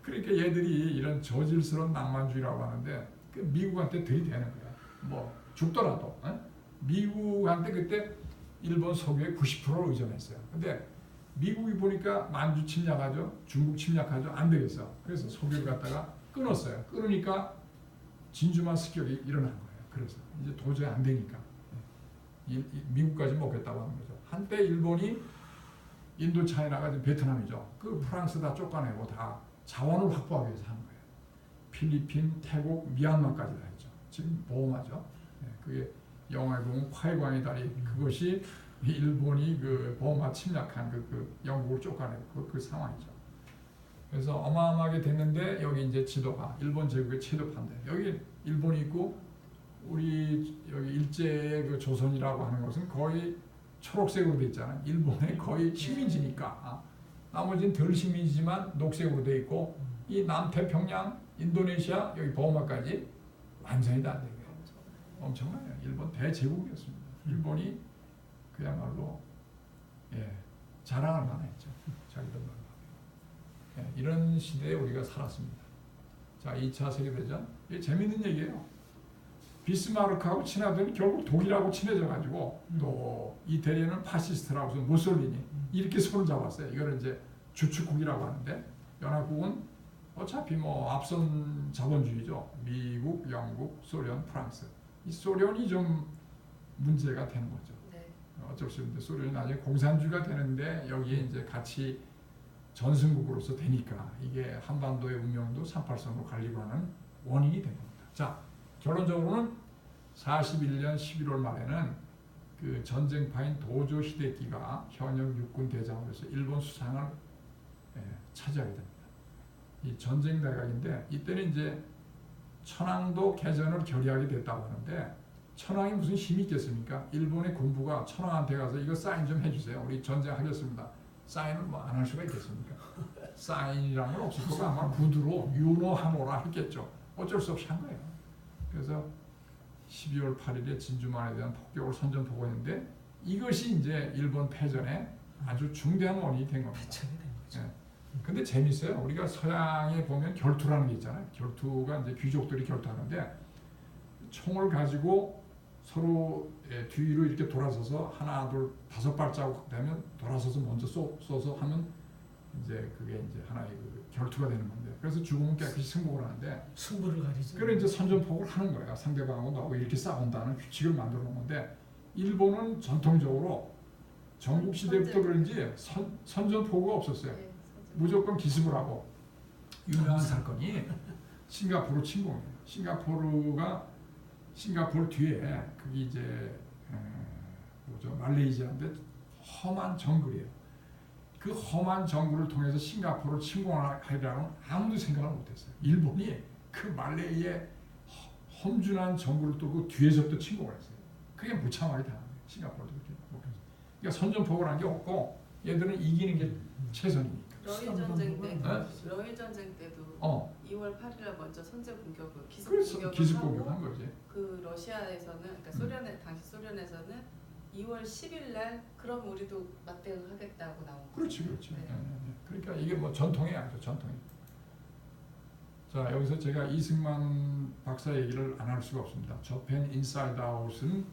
그러니까 얘들이 이런 저질스러운 낭만주의라고 하는데 그 미국한테 들이대는 거야. 뭐 죽더라도 미국한테 그때 일본 석유의 90%를 의존했어요. 근데 미국이 보니까 만주 침략하죠, 중국 침략하죠, 안 되겠어. 그래서 석유를 갖다가 끊었어요. 끊으니까 진주만 습격이 일어난 거예요. 그래서 이제 도저히 안 되니까 미국까지 먹겠다고 하는 거죠. 한때 일본이 인도 차이나가 베트남이죠. 그 프랑스 다 쫓아내고 다 자원을 확보하기 위해서 하는 거예요. 필리핀, 태국, 미얀마까지 다 했죠. 지금 보험하죠. 그게 영화에 보면 화해광의 다리, 그것이 일본이 그 버마 침략한 그 영국을 쫓아내고 그 상황이죠. 그래서 어마어마하게 됐는데 여기 이제 지도가 일본 제국의 체도판대. 여기 일본이 있고 우리 여기 일제의 그 조선이라고 하는 것은 거의 초록색으로 돼 있잖아요. 일본의 거의 식민지니까. 나머지는 덜 식민지지만 녹색으로 돼 있고 이 남태평양, 인도네시아, 여기 버마까지 완전히 다 안 된 거예요. 엄청나요. 일본 대제국이었습니다. 일본이 그야말로 자랑할 만했죠. 자기들 말로. 이런 시대에 우리가 살았습니다. 자, 2차 세계대전. 이게 재밌는 얘기예요. 비스마르크하고 친하더니 결국 독일하고 친해져가지고 또 이태리는 파시스트라고 해서 무솔리니 이렇게 손을 잡았어요. 이거는 이제 주축국이라고 하는데 연합국은 어차피 뭐 앞선 자본주의죠. 미국, 영국, 소련, 프랑스. 이 소련이 좀 문제가 되는 거죠. 네. 어쩔 수 없는데 소련이 나중에 공산주의가 되는데 여기에 이제 같이 전승국으로서 되니까 이게 한반도의 운명도 38선으로 갈리고 하는 원인이 된 겁니다. 자, 결론적으로는 41년 11월 말에는 그 전쟁파인 도조 히데키가 현역 육군 대장으로서 일본 수상을 차지하게 됩니다. 이 전쟁 내각인데 이때는 이제 천황도 개전을 결의하게 됐다고 하는데 천황이 무슨 힘이 있겠습니까? 일본의 군부가 천황한테 가서 이거 사인 좀 해주세요. 우리 전쟁하겠습니다. 사인을 뭐 안 할 수가 있겠습니까? 사인이란 건 없을 거고 아마 구두로 유노하노라 했겠죠. 어쩔 수 없이 한 거예요. 그래서 12월 8일에 진주만에 대한 폭격을 선전포고했는데 이것이 이제 일본 패전의 아주 중대한 원인이 된 겁니다. 패착이 된 거죠. 근데 재밌어요. 우리가 서양에 보면 결투라는 게 있잖아요. 결투가 이제 귀족들이 결투하는데 총을 가지고 서로 뒤로 이렇게 돌아서서 하나, 둘, 5발자국 되면 돌아서서 먼저 쏘서 하면 이제 그게 이제 하나의 그 결투가 되는 건데 그래서 죽으면 깨끗이 승복을 하는데 승부를 가리죠. 그래 이제 선전포고를 하는 거예요. 상대방하고 너하고 이렇게 싸운다는 규칙을 만들어 놓은 건데 일본은 전통적으로 전국 시대부터 그런지 선전포고가 없었어요. 네, 무조건 기습을 하고 유명한 사건이 싱가포르 침공이에요. 싱가포르 뒤에 그게 이제 뭐죠 말레이시아인데 험한 정글이에요. 그 험한 정글을 통해서 싱가포르를 침공하려는 아무도 생각을 못했어요. 일본이 그 말레이의 험준한 정글을 뚫고 뒤에서부터 침공을 했어요. 그게 무참하게 당한 거예요. 싱가포르도 그렇게. 그러니까 선전포고라는 게 없고 얘들은 이기는 게 최선이니까. 러일 전쟁 때도 2월 8일에 먼저 선제 공격을 기습 공격한 거지. 그 러시아에서는 그러니까 당시 소련에서는 2월 10일 날 그럼 우리도 맞대응 하겠다고 나온 거죠. 그렇지. 네. 그러니까 이게 뭐 전통이 아니죠, 전통이. 자, 여기서 제가 이승만 박사 얘기를 안 할 수가 없습니다. 저펜 인사이드 아웃은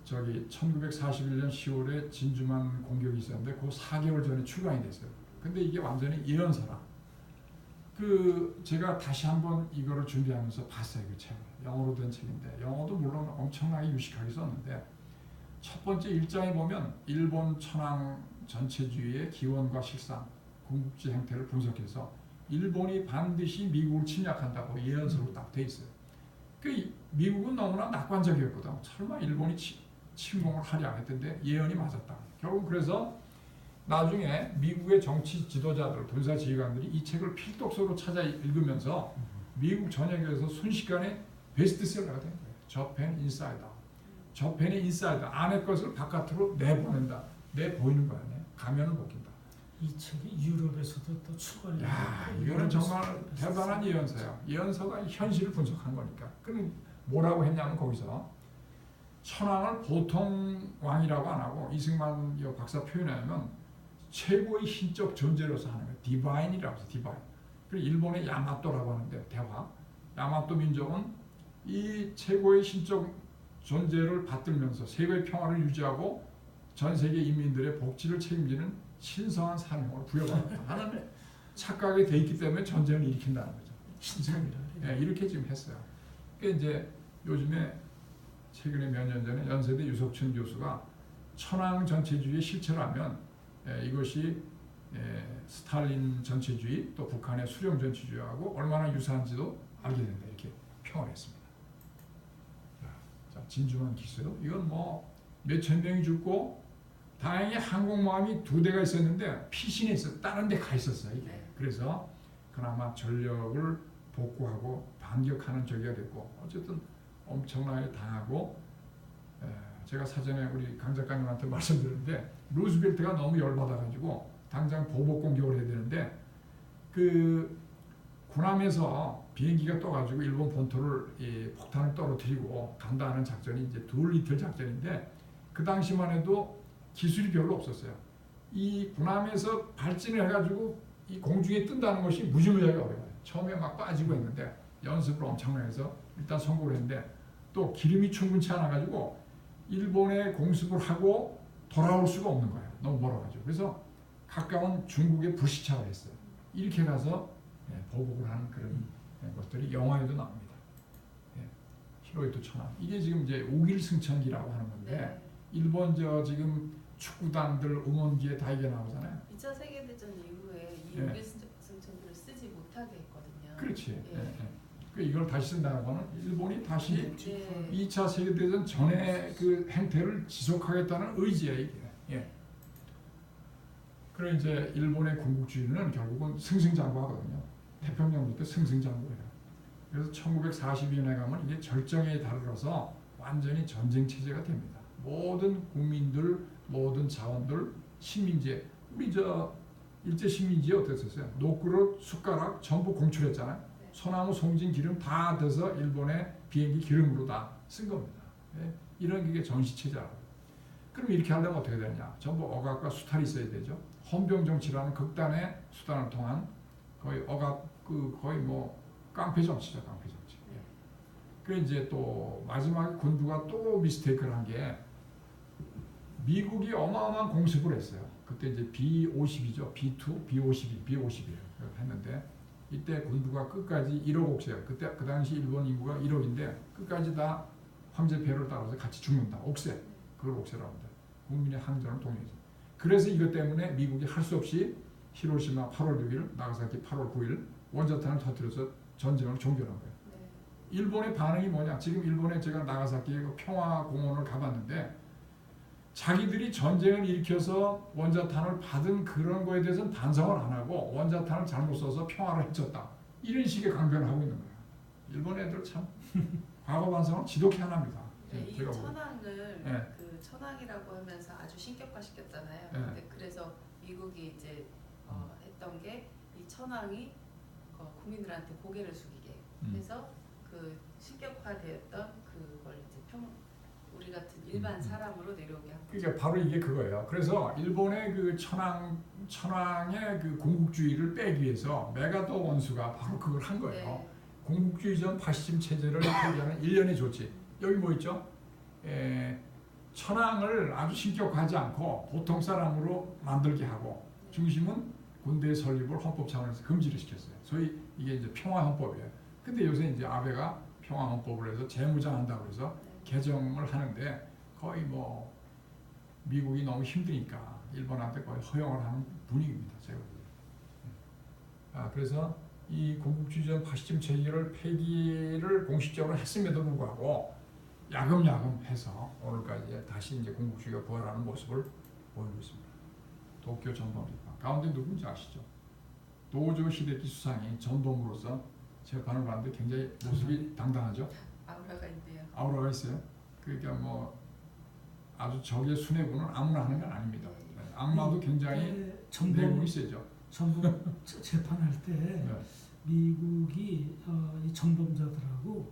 저기 1941년 10월에 진주만 공격이 있었는데 그 4개월 전에 출간이 됐어요. 근데 이게 완전히 예언서라. 제가 다시 한번 이거를 준비하면서 봤어요. 그 책을. 영어로 된 책인데 영어도 물론 엄청나게 유식하게 썼는데 첫 번째 1장에 보면 일본 천황 전체주의의 기원과 실상, 군국주의 행태를 분석해서 일본이 반드시 미국을 침략한다고 예언서로 딱 돼 있어요. 그 미국은 너무나 낙관적이었거든. 설마 일본이 침공을 하려 했던데 예언이 맞았다. 결국 그래서 나중에 미국의 정치 지도자들, 군사 지휘관들이 이 책을 필독서로 찾아 읽으면서 미국 전역에서 순식간에 베스트셀러가 된 거예요. 저펜 인사이더. 저펜의 인사이더. 안의 것을 바깥으로 내보이는 거야. 가면을 벗긴다. 이 책이 유럽에서도 또 출간이 이거는 정말 대단한 예언서야. 예언서가 현실을 분석한 거니까. 그럼 뭐라고 했냐면 거기서 천황을 보통 왕이라고 안 하고 이승만 박사 표현하면 최고의 신적 존재로서 하는 거예요. 디바인이라고 해서 디바인. 그리고 일본의 야마토라고 하는데 대화. 야마토 민족은 이 최고의 신적 존재를 받들면서 세계의 평화를 유지하고 전 세계 인민들의 복지를 책임지는 신성한 사명을 부여받았다 하는 착각이 돼 있기 때문에 전쟁을 일으킨다는 거죠. 신성이라. 예, 이렇게 지금 했어요. 그러니까 이제 요즘에 최근에 몇 년 전에 연세대 유석춘 교수가 천황 전체주의의 실체라면 이것이 스탈린 전체주의 또 북한의 수령 전체주의하고 얼마나 유사한지도 알게 된다 이렇게 평을 했습니다. 자, 진중한 기수. 이건 뭐 몇천 명이 죽고 다행히 항공모함이 2대가 있었는데 피신해 있어 다른 데 가 있었어요 이게. 그래서 그나마 전력을 복구하고 반격하는 저기가 됐고 어쨌든 엄청나게 당하고 제가 사전에 우리 강 작가님한테 말씀드렸는데 루즈벨트가 너무 열받아가지고 당장 보복 공격을 해야 되는데 그 군함에서 비행기가 떠가지고 일본 본토를 폭탄을 떨어뜨리고 간다는 작전이 이제 둘리틀 작전인데 그 당시만 해도 기술이 별로 없었어요. 이 군함에서 발진을 해가지고 이 공중에 뜬다는 것이 무지무지하게 어려워요. 처음에 막 빠지고 했는데 연습을 엄청나게 해서 일단 성공을 했는데 또 기름이 충분치 않아가지고 일본에 공습을 하고 돌아올 수가 없는 거예요. 너무 멀어가지고. 그래서 가까운 중국에 불시착을 했어요. 이렇게 가서 보복을 하는 그런 것들이 영화에도 나옵니다. 히로히토 천황. 이게 지금 이제 우길승천기라고 하는 건데 일본 지금 축구단들 응원기에 다 이게 나오잖아요. 2차 세계대전 이후에 이 우길승천기를 쓰지 못하게 했거든요. 그렇지. 이걸 다시 쓴다는 거는 일본이 다시 2차 세계대전 전에 그 행태를 지속하겠다는 의지예요. 이게. 그래 이제 일본의 군국주의는 결국은 승승장구하거든요. 태평양도 때 승승장구예요. 그래서 1942년에 가면 이게 절정에 다르러서 완전히 전쟁 체제가 됩니다. 모든 국민들, 모든 자원들, 식민지에 우리 일제 식민지에 어땠었어요? 노그릇, 숟가락 전부 공출했잖아요. 소나무, 송진, 기름 다 돼서 일본의 비행기 기름으로 다 쓴 겁니다. 이런 게 전시체제라고. 그럼 이렇게 하려면 어떻게 되냐? 전부 억압과 수탈이 있어야 되죠. 헌병 정치라는 극단의 수단을 통한 거의 억압, 거의 뭐 깡패 정치죠, 깡패 정치. 그래 이제 또 마지막에 군부가 또 미스테이크를 한 게 미국이 어마어마한 공습을 했어요. 그때 이제 B-50이죠, B-2, B-51 했는데. 이때 군부가 끝까지 1억 옥세요. 그때 그 당시 일본 인구가 1억인데 끝까지 다 황제폐를 따라서 같이 죽는다. 옥세. 그걸 옥세라고 합니다. 국민의 항전을 독려해서. 그래서 이것 때문에 미국이 할 수 없이 히로시마 8월 6일, 나가사키 8월 9일 원자탄을 터뜨려서 전쟁을 종결한 거예요. 일본의 반응이 뭐냐? 지금 일본에 제가 나가사키에 그 평화공원을 가봤는데 자기들이 전쟁을 일으켜서 원자탄을 받은 그런 거에 대해서는 반성을 안 하고 원자탄을 잘못 써서 평화를 해쳤다. 이런 식의 강변을 하고 있는 거예요. 일본 애들 참 과거 반성은 지독히 안 합니다. 이 천황을 그 천황이라고 하면서 아주 신격화시켰잖아요. 근데 그래서 미국이 이제 했던 게 이 천황이 국민들한테 고개를 숙이게 해서 그 신격화되었던 그걸 이제 우리 같은 일반 사람으로 내려오게 한 거죠. 그러니까 바로 이게 그거예요. 그래서 일본의 그 천황의 그 군국주의를 빼기 위해서 메가더 원수가 바로 그걸 한 거예요. 공국주의전 파시즘 체제를 폐기하는 일련의 조치. 여기 뭐 있죠? 천황을 아주 신격화하지 않고 보통 사람으로 만들게 하고 중심은 군대 설립을 헌법 차원에서 금지를 시켰어요. 소위 이게 이제 평화헌법이에요. 근데 요새 이제 아베가 평화헌법을 해서 재무장한다고 해서 개정을 하는데 거의 뭐 미국이 너무 힘드니까 일본한테 거의 허용을 하는 분위기입니다. 제가 보기에는. 그래서 이 공국주의전 파시즘 체제를 폐기를 공식적으로 했음에도 불구하고 야금야금 해서 오늘까지 다시 이제 공국주의가 부활하는 모습을 보이고 있습니다. 도쿄 전범입니다. 가운데 누군지 아시죠? 도조 히데키 수상이 전범으로서 재판을 받는데 굉장히 모습이 당당하죠. 아우라가 있네요. 아우라가 있어요. 그러니까 뭐 아주 적의 순회군은 아무나 하는 건 아닙니다. 악마도 굉장히 내공이 세죠. 전범 재판할 때 미국이 이 전범자들하고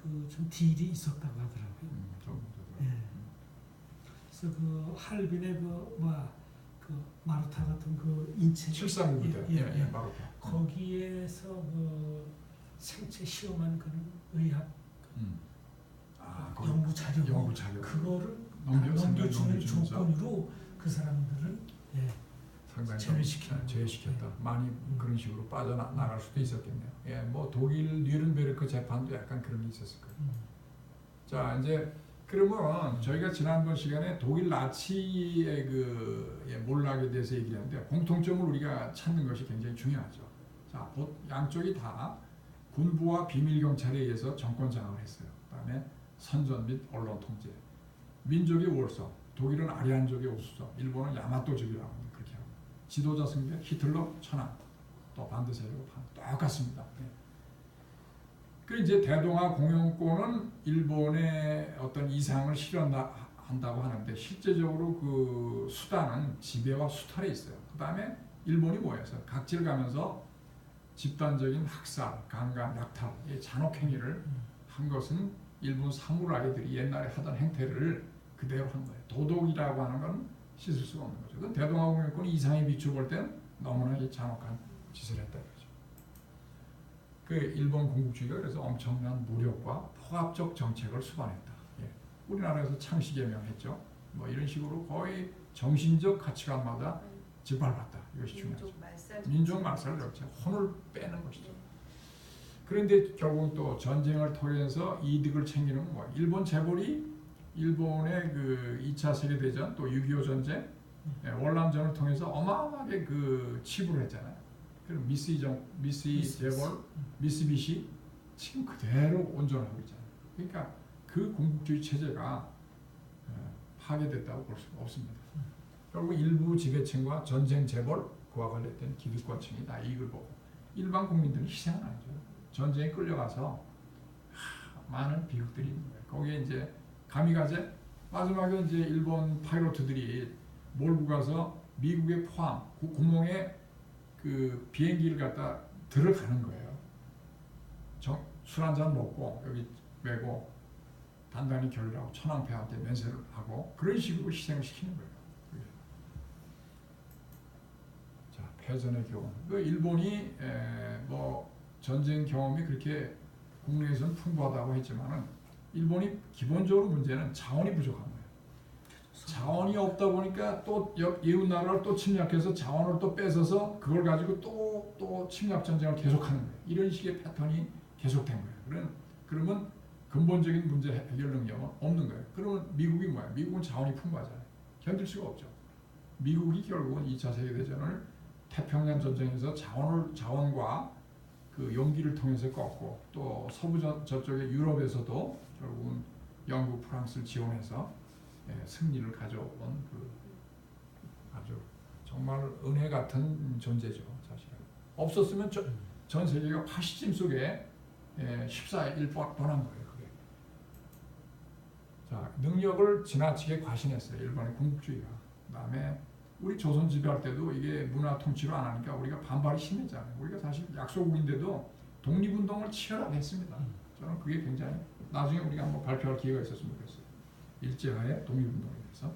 그 좀 딜이 있었다고 하더라고요. 좀 예. 그래서 그 할빈의 그 마루타 같은 그 인체 739대 예. 마루타. 거기에서 그 생체 시험한 그런 의학 거기 연구 자료 그거를 넘겨주는 조건으로 그 사람들은 상당히 제외시켰다. 많이 그런 식으로 빠져나갈 수도 있었겠네요. 예, 뭐 독일 뉘른베르크 재판도 약간 그런 게 있었을 거예요. 자, 이제 그러면 저희가 지난번 시간에 독일 나치의 그 몰락에 대해서 얘기를 했는데 공통점을 우리가 찾는 것이 굉장히 중요하죠. 자, 양쪽이 다 군부와 비밀 경찰에 의해서 정권 장악을 했어요. 그다음에 선전 및 언론 통제. 민족이 월서, 독일은 아리안족의 우수서, 일본은 야마토족이라고 합니다. 그렇게 하고 지도자 승계, 히틀러 천황, 또 반대 세력 똑같습니다. 그 이제 대동아 공영권은 일본의 어떤 이상을 실현한다고 하는데 실제적으로 그 수단은 지배와 수탈에 있어요. 그 다음에 일본이 뭐였어? 각지를 가면서 집단적인 학살, 강간, 약탈, 이 잔혹행위를 한 것은 일본 사무라이들이 옛날에 하던 행태를 그대로 한 거예요. 도덕이라고 하는 건 씻을 수가 없는 거죠. 그 대동아 공영권이 이상에 비춰볼 때는 너무나 잔혹한 짓을 했다 이거죠. 그 일본 공국주의가 그래서 엄청난 무력과 포압적 정책을 수반했다. 예. 우리나라에서 창씨개명했죠. 뭐 이런 식으로 거의 정신적 가치관마다 짓밟았다. 이것이 중요하죠. 민족 말살을 그렇죠. 혼을 빼는 것이죠. 그런데 결국 또 전쟁을 통해서 이득을 챙기는 건 뭐야? 일본 재벌이 일본의 그 2차 세계대전 또 6.25 전쟁, 월남전을 통해서 어마어마하게 그 치부를 했잖아요. 그럼 미쓰이 재벌, 미쓰비시 지금 그대로 온전하고 있잖아요. 그러니까 그 공국주의 체제가 파괴됐다고 볼 수가 없습니다. 결국 일부 지배층과 전쟁 재벌, 그와 관련된 기득권층이 다 이익을 보고 일반 국민들은 희생은 아니죠. 전쟁에 끌려가서 많은 비극들이 있는 거예요. 거기에 이제 가미가제 마지막에 이제 일본 파이로트들이 몰고 가서 미국의 포함 구멍에 그 비행기를 갖다 들어가는 거예요. 술 한잔 먹고 여기 메고 단단히 결의하고 천황폐하한테 면세를 하고 그런 식으로 희생을 시키는 거예요. 자, 패전의 교훈. 그 일본이 뭐 전쟁 경험이 그렇게 국내에서는 풍부하다고 했지만은 일본이 기본적으로 문제는 자원이 부족한 거예요. 자원이 없다 보니까 또 이웃 나라를 또 침략해서 자원을 또 뺏어서 그걸 가지고 또 침략 전쟁을 계속하는 거예요. 이런 식의 패턴이 계속된 거예요. 그러면 근본적인 문제 해결 능력은 없는 거예요. 그러면 미국이 뭐야? 미국은 자원이 풍부하잖아요. 견딜 수가 없죠. 미국이 결국은 2차 세계대전을 태평양 전쟁에서 자원과 그 용기를 통해서 꺾고 또 서부 저쪽의 유럽에서도 결국은 영국, 프랑스를 지원해서 승리를 가져온 그 아주 정말 은혜 같은 존재죠. 사실은 없었으면 전 세계가 파시즘 속에 14일 뻔한 거예요. 그게. 자, 능력을 지나치게 과신했어요. 일본의 군국주의가. 그다음에 우리 조선 지배할 때도 이게 문화 통치로 안 하니까 우리가 반발이 심했잖아요. 우리가 사실 약소국인데도 독립운동을 치열하게 했습니다. 저는 그게 굉장히 나중에 우리가 한번 발표할 기회가 있었으면 좋겠어요. 일제하에 독립운동에 대해서.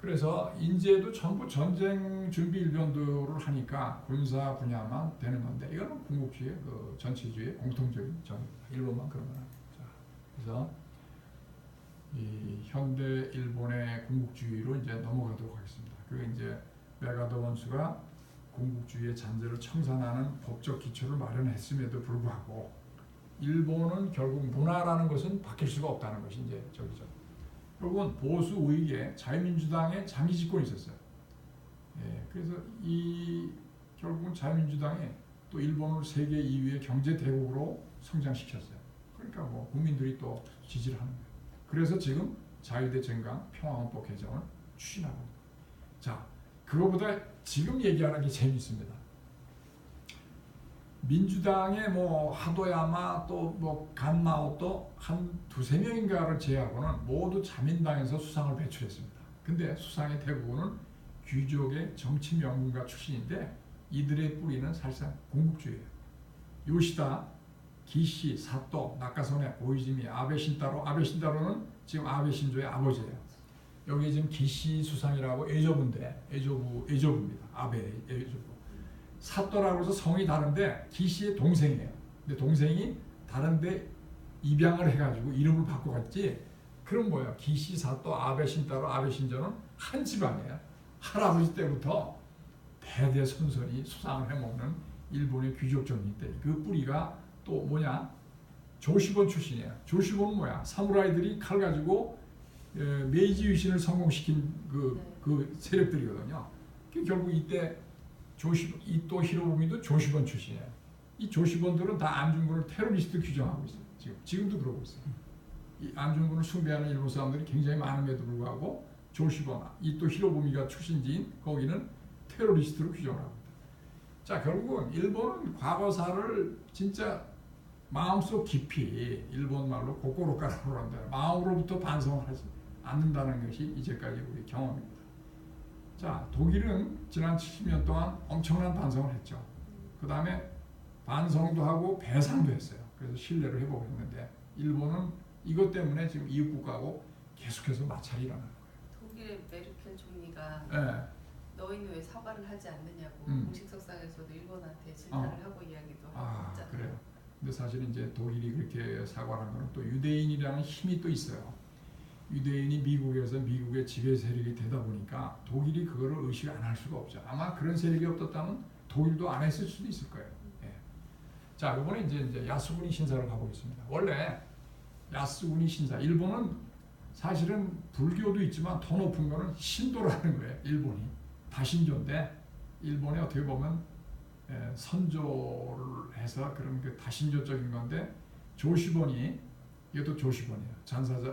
그래서 인재도 전부 전쟁 준비 일변도를 하니까 군사 분야만 되는 건데 이거는 군국주의의 그 전체주의의 공통적인 점입니다. 일본만 그런 건 아니에요. 자, 그래서 이 현대 일본의 군국주의로 이제 넘어가도록 하겠습니다. 그 이제 메가더 원수가 군국주의의 잔재를 청산하는 법적 기초를 마련했음에도 불구하고 일본은 결국 문화라는 것은 바뀔 수가 없다는 것이 이제 저기죠. 결국은 보수 우익의 자유민주당의 장기 집권이 있었어요. 그래서 이 결국은 자유민주당이 또 일본을 세계 2위의 경제 대국으로 성장시켰어요. 그러니까 뭐 국민들이 또 지지를 하는 거예요. 그래서 지금 자유대 정강 평화헌법 개정을 추진하고 있는 거예요. 자, 그거보다 지금 얘기하는 게 재미있습니다. 민주당의 뭐 하도야마 또 뭐 간마오또 한 두세 명인가를 제외하고는 모두 자민당에서 수상을 배출했습니다. 근데 수상의 대부분은 귀족의 정치 명문가 출신인데 이들의 뿌리는 사실상 공국주의예요. 요시다 기시, 사또, 나카소네, 오이즈미, 아베 신타로. 아베 신타로는 지금 아베 신조의 아버지예요. 여기 지금 기시 수상이라고 애조부입니다. 아베 애조부. 사또라고 해서 성이 다른데 기시의 동생이에요. 근데 동생이 다른데 입양을 해가지고 이름을 바꿔갔지. 그럼 뭐야? 기시, 사또, 아베 신타로, 아베 신조는 한 집안이에요. 할아버지 때부터 대대손손이 수상을 해먹는 일본의 귀족적인 때 그 뿌리가 또 뭐냐? 조시본 출신이에요. 조시본은 뭐야? 사무라이들이 칼 가지고 메이지 유신을 성공시킨 그 세력들이거든요. 결국 이때 이토 히로부미도 조시본 출신이에요. 이 조시본들은 다 안중근을 테러리스트 규정하고 있어요. 지금도 그러고 있어요. 이 안중근을 숭배하는 일본 사람들이 굉장히 많음에도 불구하고 조시본, 이토 히로부미가 출신지인 거기는 테러리스트로 규정을 합니다. 자, 결국은 일본은 과거사를 진짜 마음속 깊이 일본 말로 고코로카라고 한다. 마음으로부터 반성을 하지 않는다는 것이 이제까지 우리 경험입니다. 자, 독일은 지난 70년 동안 엄청난 반성을 했죠. 그 다음에 반성도 하고 배상도 했어요. 그래서 신뢰를 회복을 했는데 일본은 이것 때문에 지금 이웃 국가하고 계속해서 마찰이 일어나는 거예요. 독일의 메르켈 총리가 네. 너희는 왜 사과를 하지 않느냐고 공식 석상에서도 일본한테 질타를 하고 이야기도 하고 있잖아요. 그래요. 근데 사실 이제 독일이 그렇게 사과를 한 거는 또 유대인이라는 힘이 또 있어요. 유대인이 미국에서 미국의 지배 세력이 되다 보니까 독일이 그거를 의식 안 할 수가 없죠. 아마 그런 세력이 없었다면 독일도 안 했을 수도 있을 거예요. 예. 자, 이번에 이제 야스쿠니 신사를 가고 있습니다. 원래 야스쿠니 신사, 일본은 사실은 불교도 있지만 더 높은 거는 신도라는 거예요. 일본이 다신교인데 일본에 어떻게 보면 선조를 해서 그런 그 다신교적인 건데 조시본이 이것도 조시본이에요.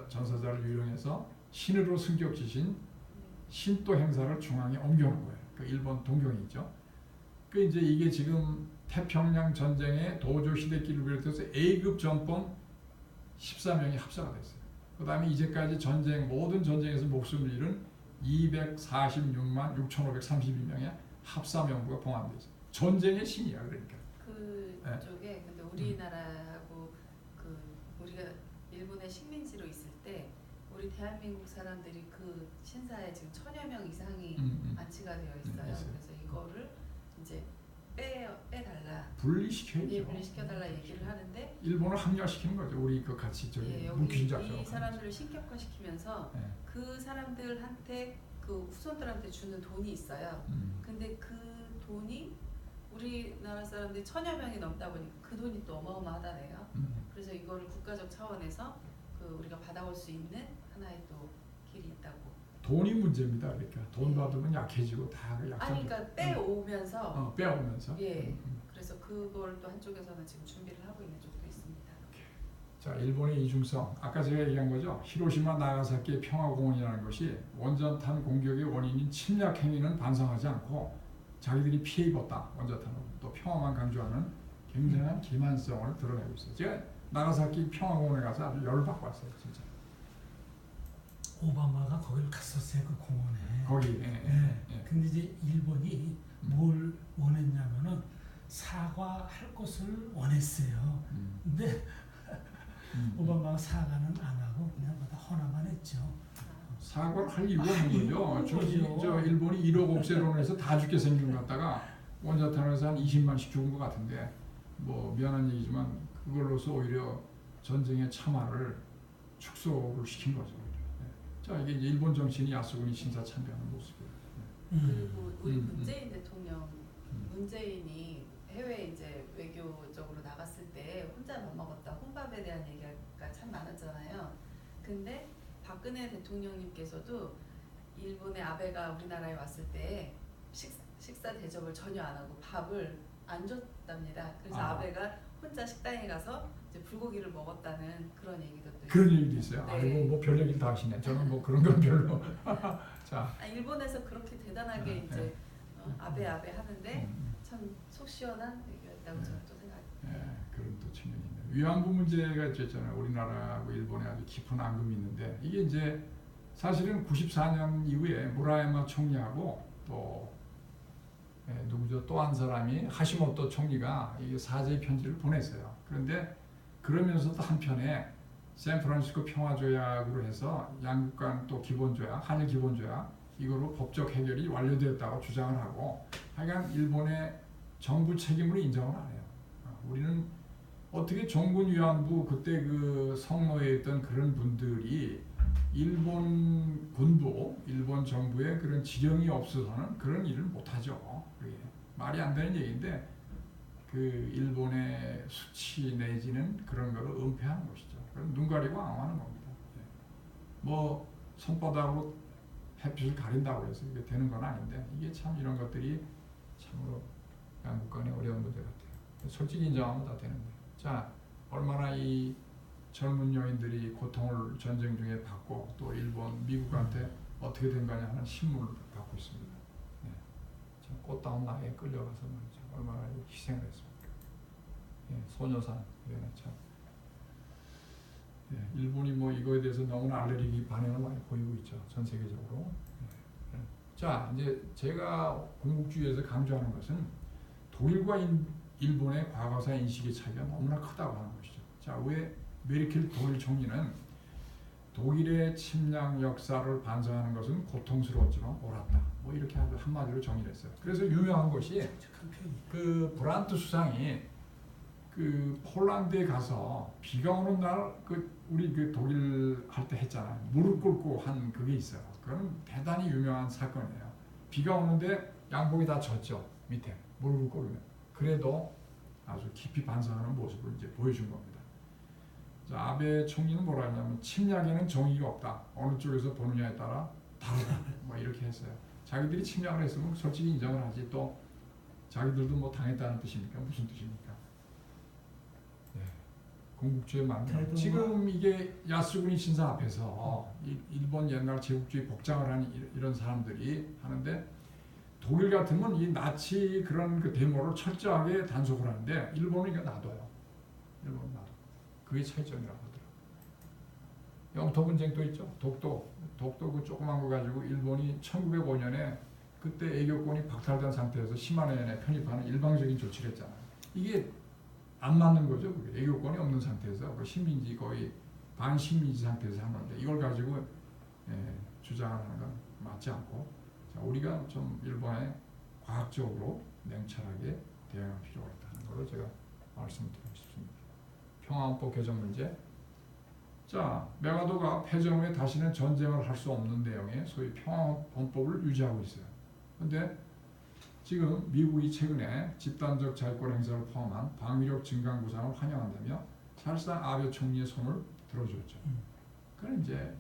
전사자를 유령해서 신으로 승격지신 신도 행사를 중앙에 옮겨놓은 거예요. 그 일본 동경이 있죠. 그 이제 이게 지금 태평양 전쟁의 도조 히데키를 비롯해서 A급 전범 14명이 합사가 됐어요. 그 다음에 이제까지 모든 전쟁에서 목숨을 잃은 246만 6,532명의 합사 명부가 봉함되어 있어요. 전쟁의 신이야, 그러니까. 그쪽에 근데 우리나라하고 우리가 일본의 식민지로 있을 때 우리 대한민국 사람들이 그 신사에 지금 1,000여 명 이상이 안치가 되어 있어요. 그래서 이거를 이제 빼달라. 분리시켜야죠. 분리시켜달라 얘기를 하는데 일본을 합리화시키는 거죠. 우리 그 같이 묵힌 작전. 이 사람들을 신격화시키면서 그 사람들한테 그 후손들한테 주는 돈이 있어요. 근데 그 돈이 우리나라 사람들이 1,000여 명이 넘다 보니까 그 돈이 또 어마어마하다네요. 그래서 이거를 국가적 차원에서 우리가 받아올 수 있는 하나의 또 길이 있다고. 돈이 문제입니다. 그러니까 돈 받으면 약해지고 다 약한. 그러니까 빼오면서. 빼오면서. 예. 그래서 그걸 또 한쪽에서는 지금 준비를 하고 있는 쪽도 있습니다. 자, 일본의 이중성. 아까 제가 얘기한 거죠. 히로시마 나가사키의 평화공원이라는 것이 원전탄 공격의 원인인 침략 행위는 반성하지 않고 자기들이 피해 입었다. 원전탄으로 또 평화만 강조하는 굉장한 기만성을 드러내고 있어요. 제가 나가사키 평화공원에 가서 아주 열받고 왔어요, 진짜. 오바마가 거기를 갔었어요, 그 공원에. 거기. 근데 이제 일본이 뭘 원했냐면은 사과할 것을 원했어요. 근데 오바마가 사과는 안 하고 그냥 허나만 했죠. 사과를 할 이유가 없는 거죠. 저 일본이 1억 옥세론에서 다 죽게 생긴 것 같다가 원자탄에서 한 20만씩 죽은 것 같은데 뭐 미안한 얘기지만 그걸로서 오히려 전쟁의 참화를 축소를 시킨 거죠. 자, 이게 이제 일본 정치인이 야스쿠니 신사 참배하는 모습이에요. 그리고 우리 문재인 대통령, 문재인이 해외 이제 외교적으로 나갔을 때 혼자 밥 먹었다 혼밥에 대한 얘기가 참 많았잖아요. 근데 박근혜 대통령님께서도 일본의 아베가 우리나라에 왔을 때 식사 대접을 전혀 안 하고 밥을 안 줬답니다. 그래서 아베가 혼자 식당에 가서 이제 불고기를 먹었다는 그런 얘기도 또 그런 얘기도 있어요. 네. 아이고 뭐 별 얘기를 다 하시네. 저는 뭐 그런 건 별로. 자, 일본에서 그렇게 대단하게 이제 아베 하는데 참 속 시원한 얘기였다고 저는 또 생각합니다. 그런 또 측면이 있네요. 위안부 문제가 있잖아요. 우리나라하고 일본에 아주 깊은 앙금이 있는데 이게 이제 사실은 94년 이후에 무라야마 총리하고 또 누구죠? 또 한 사람이 하시모토 총리가 이게 사죄 편지를 보냈어요. 그런데 그러면서도 한편에 샌프란시스코 평화조약으로 해서 양국 간 또 기본조약, 한일 기본조약 이거로 법적 해결이 완료되었다고 주장을 하고 하여간 일본의 정부 책임으로 인정을 안 해요. 우리는 어떻게 종군 위안부 그때 그 성노예 있던 그런 분들이 일본 군부, 일본 정부의 그런 지령이 없어서는 그런 일을 못하죠. 그게 말이 안 되는 얘기인데 그 일본의 수치 내지는 그런 거를 은폐하는 것이죠. 그럼 눈 가리고 앙호하는 겁니다. 뭐 손바닥으로 햇빛을 가린다고 해서 이게 되는 건 아닌데 이게 참 이런 것들이 참으로 양국 간의 어려운 문제 같아요. 솔직히 인정하면 다 되는데 자 얼마나 이 젊은 여인들이 고통을 전쟁 중에 받고 또 일본, 미국한테 어떻게 된 거냐 하는 신문을 받고 있습니다. 네. 참 꽃다운 나이에 끌려가서 말이죠. 얼마나 희생을 했습니까. 예, 소녀상 이거는 참 예, 일본이 뭐 이거에 대해서 너무나 알레르기 반응을 많이 보이고 있죠. 전 세계적으로. 예. 자 이제 제가 공국주의에서 강조하는 것은 독일과 일본의 과거사 인식의 차이가 너무나 크다고 하는 것이죠. 자, 왜 메르켈 독일 총리는 독일의 침략 역사를 반성하는 것은 고통스러웠지만 옳았다. 뭐 이렇게 아주 한마디로 정의를 했어요. 그래서 유명한 것이 그 브란트 수상이 그 폴란드에 가서 비가 오는 날 그 우리 그 독일 할 때 했잖아요. 무릎 꿇고 한 그게 있어요. 그건 대단히 유명한 사건이에요. 비가 오는데 양복이 다 젖죠. 밑에 무릎을 꿇으면. 그래도 아주 깊이 반성하는 모습을 이제 보여준 겁니다. 자, 아베 총리는 뭐라 했냐면 침략에는 정의가 없다. 어느 쪽에서 보느냐에 따라 다르다. 뭐 이렇게 했어요. 자기들이 침략을 했으면 솔직히 인정을 하지 또 자기들도 뭐 당했다는 뜻입니까? 무슨 뜻입니까? 네. 공국주의 맞는 지금 이게 야스구니 신사 앞에서 일본 옛날 제국주의 복장을 하는 이런 사람들이 하는데 독일 같으면 이 나치 그런 그 데모를 철저하게 단속을 하는데 일본은 이거 놔둬요. 일본은 놔둬. 그게 차이점이라고 하더라고요. 영토 분쟁도 있죠. 독도 그 조그만 거 가지고 일본이 1905년에 그때 애교권이 박탈된 상태에서 시마네에 편입하는 일방적인 조치를 했잖아요. 이게 안 맞는 거죠. 그게 애교권이 없는 상태에서 그 식민지 거의 반식민지 상태에서 한 건데 이걸 가지고 주장을 하는 건 맞지 않고 자, 우리가 좀 일본에 과학적으로 냉철하게 대응할 필요가 있다는 걸 제가 말씀드리고 싶습니다. 평화헌법 개정 문제. 자, 메가도가 패전 후에 다시는 전쟁을 할 수 없는 내용의 소위 평화헌법을 유지하고 있어요. 그런데 지금 미국이 최근에 집단적 자유권 행사를 포함한 방위력 증강 구상을 환영한다며 사실상 아베 총리의 손을 들어줬죠. 그럼 이제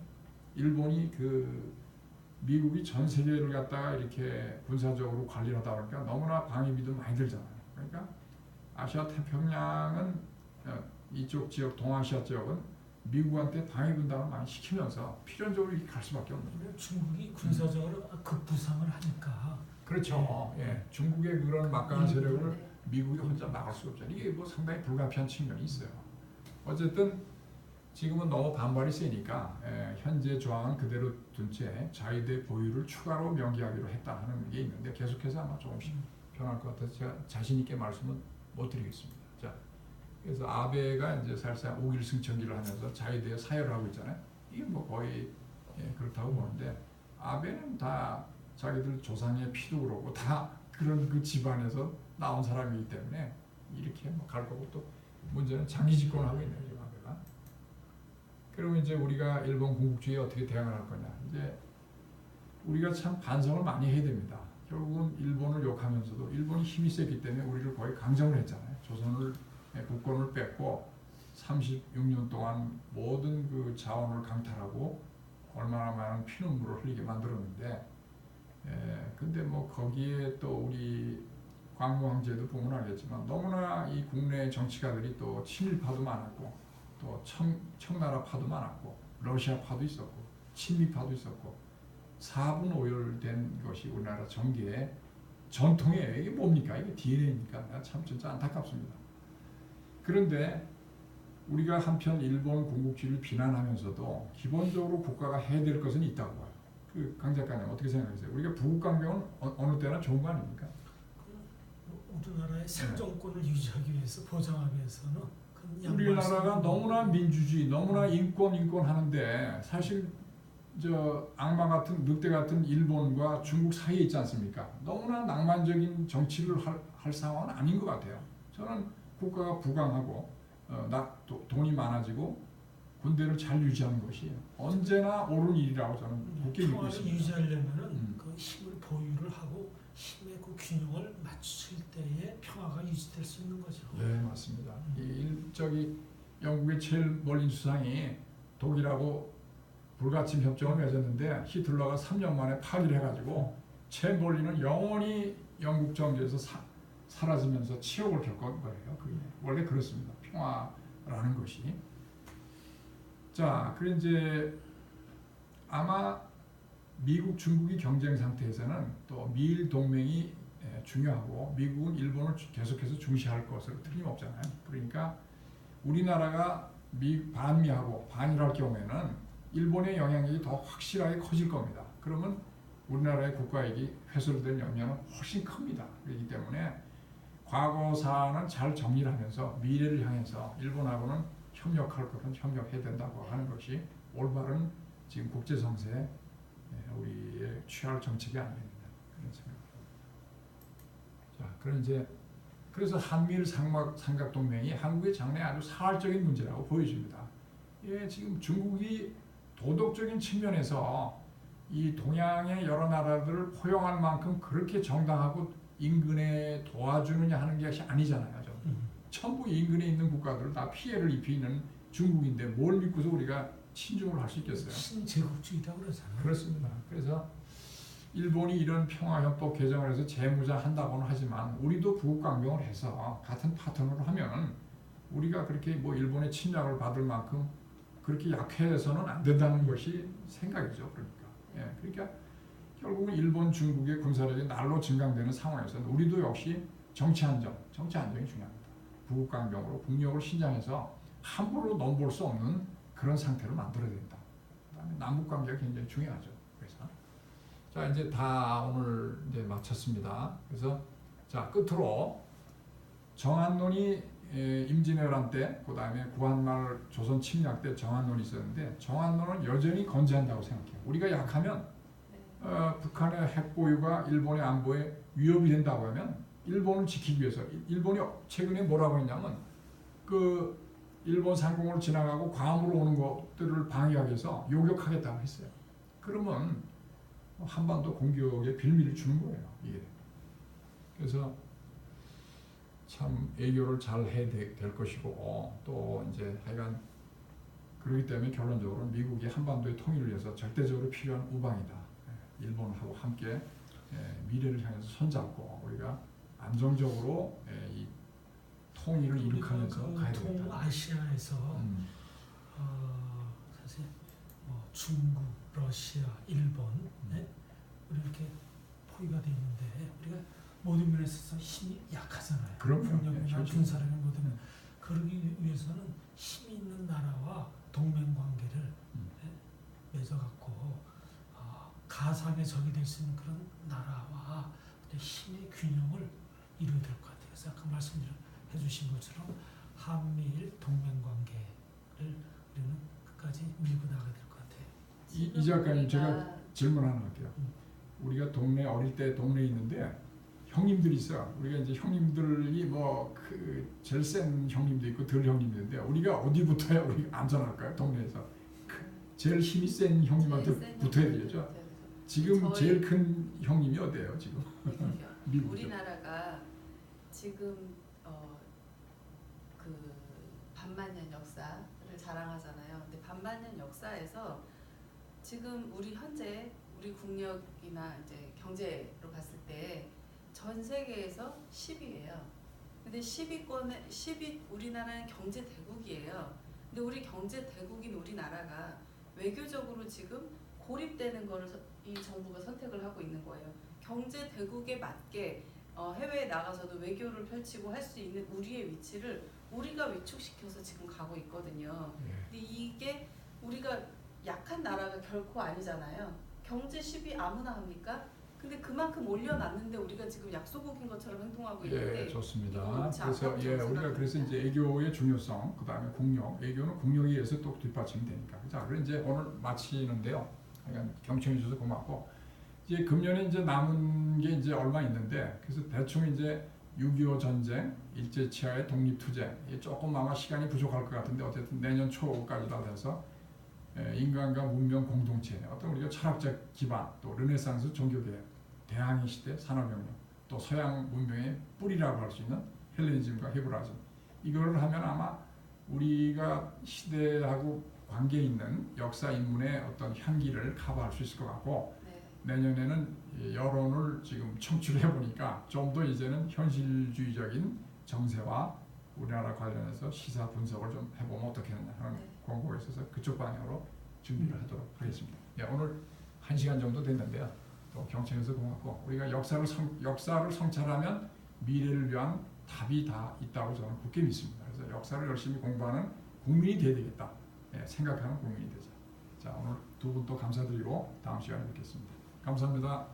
일본이 그 미국이 전 세계를 갖다가 이렇게 군사적으로 관리를 하다 보니까 너무나 방위비도 많이 들잖아요. 그러니까 아시아 태평양은 이쪽 지역 동아시아 지역은 미국한테 방위 분담을 많이 시키면서 필연적으로 이렇게 갈 수밖에 없는 거예요. 중국이 군사적으로 급부상을 하니까. 그렇죠. 예, 중국의 그런 막강한 세력을 미국이 혼자 막을 수 없잖아요. 이게 뭐 상당히 불가피한 측면이 있어요. 어쨌든 지금은 너무 반발이 세니까 현재 조항은 그대로 둔 채 자위대 보유를 추가로 명기하기로 했다 하는 게 있는데 계속해서 아마 조금씩 변할 것 같아서 제가 자신 있게 말씀은 못 드리겠습니다. 자, 그래서 아베가 이제 사실상 오길승천기를 하면서 자위대에 사열을 하고 있잖아요. 이게 뭐 거의 그렇다고 보는데 아베는 다 자기들 조상의 피도 그렇고 다 그런 그 집안에서 나온 사람이기 때문에 이렇게 뭐 갈 거고 또 문제는 장기 집권을 하고 있는 거죠. 아베가. 그러면 이제 우리가 일본 군국주의에 어떻게 대응을 할 거냐. 이제 우리가 참 반성을 많이 해야 됩니다. 결국은 일본을 욕하면서도 일본이 힘이 세기 때문에 우리를 거의 강점을 했잖아요. 조선을 국권을 뺏고 36년 동안 모든 그 자원을 강탈하고 얼마나 많은 피눈물을 흘리게 만들었는데 근데 뭐 거기에 또 우리 광무 황제도 보면 알겠지만 너무나 이 국내 정치가들이 또 친일파도 많았고 또 청나라파도 많았고 러시아파도 있었고 친미파도 있었고 사분오열된 것이 우리나라 정계의 전통이에요. 이게 뭡니까? 이게 DNA입니까? 참 진짜 안타깝습니다. 그런데 우리가 한편 일본 군국주의를 비난하면서도 기본적으로 국가가 해야 될 것은 있다고 봐요. 그 강 작가님 어떻게 생각하세요? 우리가 부국강병은 어느 때나 좋은 거 아닙니까? 우리나라의 생존권을 유지하기 위해서 보장하기 위해서는 그 우리나라가 너무나 민주주의, 너무나 인권 하는데 사실 저 악마 같은 늑대 같은 일본과 중국 사이에 있지 않습니까? 너무나 낭만적인 정치를 할 상황은 아닌 것 같아요. 저는 국가가 부강하고 돈이 많아지고 군대를 잘 유지하는 것이 언제나 옳은 일이라고 저는 굳게 믿고 평화를 있습니다. 유지하려면은 그 힘을 보유를 하고 힘의 그 균형을 맞출 때에 평화가 유지될 수 있는 거죠. 예, 맞습니다. 저기 영국의 제일 멀린 수상이 독일하고 불가침 협정을 맺었는데 히틀러가 3년 만에 파기를 해가지고 챔벌린은 영원히 영국 정계에서 사라지면서 치욕을 겪은 거예요. 그게 원래 그렇습니다. 평화라는 것이. 자, 그래 이제 아마 미국, 중국이 경쟁 상태에서는 또 미일 동맹이 중요하고 미국은 일본을 계속해서 중시할 것으로 틀림없잖아요. 그러니까 우리나라가 반미하고 반일할 경우에는 일본의 영향력이 더 확실하게 커질 겁니다. 그러면 우리나라의 국가익이 훼손될 염려는 훨씬 큽니다. 그렇기 때문에 과거사는 잘 정리를 하면서 미래를 향해서 일본하고는 협력할 것은 협력해야 된다고 하는 것이 올바른 지금 국제 정세에 우리의 취할 정책이 아니겠느냐 그런 생각입니다. 자, 그럼 이제 그래서 한미일 삼각 동맹이 한국의 장래 아주 사활적인 문제라고 보여집니다. 예, 지금 중국이 도덕적인 측면에서 이 동양의 여러 나라들을 포용할 만큼 그렇게 정당하고 인근에 도와주느냐 하는 것이 아니잖아요. 전부 인근에 있는 국가들을 다 피해를 입히는 중국인데 뭘 믿고서 우리가 친중을 할 수 있겠어요? 신제국주의라고 그러잖아요. 그렇습니다. 그래서 일본이 이런 평화협법 개정을 해서 재무장한다고는 하지만 우리도 부국강병을 해서 같은 파트너를 하면 우리가 그렇게 뭐 일본의 침략을 받을 만큼 그렇게 약해서는 안 된다는 것이 생각이죠. 그러니까. 예, 그러니까 결국은 일본, 중국의 군사력이 날로 증강되는 상황에서는 우리도 역시 정치 안정이 중요합니다. 부국강병으로 국력을 신장해서 함부로 넘볼 수 없는 그런 상태를 만들어야 된다. 그다음에 남북 관계가 굉장히 중요하죠. 그래서 자 이제 다 오늘 이제 마쳤습니다. 그래서 자 끝으로 정한론이 임진왜란 때, 그다음에 구한말 조선 침략 때 정한론이 있었는데 정한론은 여전히 건재한다고 생각해요. 우리가 약하면 북한의 핵 보유가 일본의 안보에 위협이 된다고 하면 일본을 지키기 위해서 일본이 최근에 뭐라고 했냐면 그 일본 상공을 지나가고 괌으로 오는 것들을 방해하기 위해서 요격하겠다고 했어요. 그러면 한반도 공격에 빌미를 주는 거예요. 이게. 그래서 참 애교를 잘 해야 될 것이고 또 이제 하여간 그렇기 때문에 결론적으로 미국이 한반도의 통일을 위해서 절대적으로 필요한 우방이다. 일본하고 함께 미래를 향해서 손잡고 우리가 안정적으로 이 통일을 이룩하면서 가야 되겠다. 동아시아에서 사실 중국, 러시아, 일본 우리 이렇게 포위가 돼 있는데 우리가 모든 면에서 힘이 약하잖아요. 국력이나 군사력이 모든 면 그러기 위해서는 힘 있는 나라와 동맹 관계를 맺어갖고 가상의 적이 될 수 있는 그런 나라와 힘의 균형을 이루어야 될 것 같아요. 그래서 아까 말씀해주신 것처럼 한미일 동맹 관계를 우리는 끝까지 밀고 나가야 될 것 같아요. 이 작가님 제가 질문 하나 할게요. 우리가 어릴 때 동네에 있는데 형님들이 있어. 우리가 이제 형님들이 뭐 그 제일 센 형님도 있고 덜 형님도 있는데 우리가 어디부터야 우리가 안전할까요? 동네에서 제일 힘이 센 형님한테 붙어야 되죠. 지금 제일 큰 형님이 어디예요 지금? 미국이죠. 우리나라가 지금 그 반만년 역사를 자랑하잖아요. 근데 반만년 역사에서 지금 우리 국력이나 이제 경제로 봤을 때 전 세계에서 10위예요. 근데 10위 우리나라는 경제 대국이에요. 근데 우리 경제 대국인 우리나라가 외교적으로 지금 고립되는 거를 이 정부가 선택을 하고 있는 거예요. 경제 대국에 맞게 해외에 나가서도 외교를 펼치고 할 수 있는 우리의 위치를 우리가 위축시켜서 지금 가고 있거든요. 근데 이게 우리가 약한 나라가 결코 아니잖아요. 경제 10위 아무나 합니까? 근데 그만큼 올려놨는데 우리가 지금 약소국인 것처럼 행동하고 있는데 예, 좋습니다. 이거 옳지 그래서 않다고 우리가 생각합니다. 그래서 이제 애교의 중요성, 그다음에 국력, 애교는 국력에 의해서 또 뒷받침이 되니까. 자, 그럼 이제 오늘 마치는데요. 그러니까 경청해 주셔서 고맙고, 이제 금년에 이제 남은 게 이제 얼마 있는데, 그래서 대충 이제 6.25 전쟁, 일제치하의 독립투쟁, 이게 조금 아마 시간이 부족할 것 같은데 어쨌든 내년 초까지 다 돼서 인간과 문명 공동체, 어떤 우리가 철학적 기반, 또 르네상스 종교개혁, 대항해 시대 산업혁명, 또 서양 문명의 뿌리라고 할 수 있는 헬레니즘과 헤브라즘, 이거를 하면 아마 우리가 시대하고 관계 있는 역사 인문의 어떤 향기를 커버할 수 있을 것 같고, 네. 내년에는 여론을 지금 청취를 해보니까 좀 더 이제는 현실주의적인 정세와 우리나라 관련해서 시사 분석을 좀 해보면 어떻겠느냐 하는 네. 권고가 있어서 그쪽 방향으로 준비를 하도록 하겠습니다. 네, 오늘 1시간 정도 됐는데요. 또 경청해서 고맙고, 우리가 역사를 성찰하면 미래를 위한 답이 다 있다고 저는 굳게 믿습니다. 그래서 역사를 열심히 공부하는 국민이 되어야 되겠다. 생각하는 국민이 되자. 자, 오늘 두 분 또 감사드리고 다음 시간에 뵙겠습니다. 감사합니다.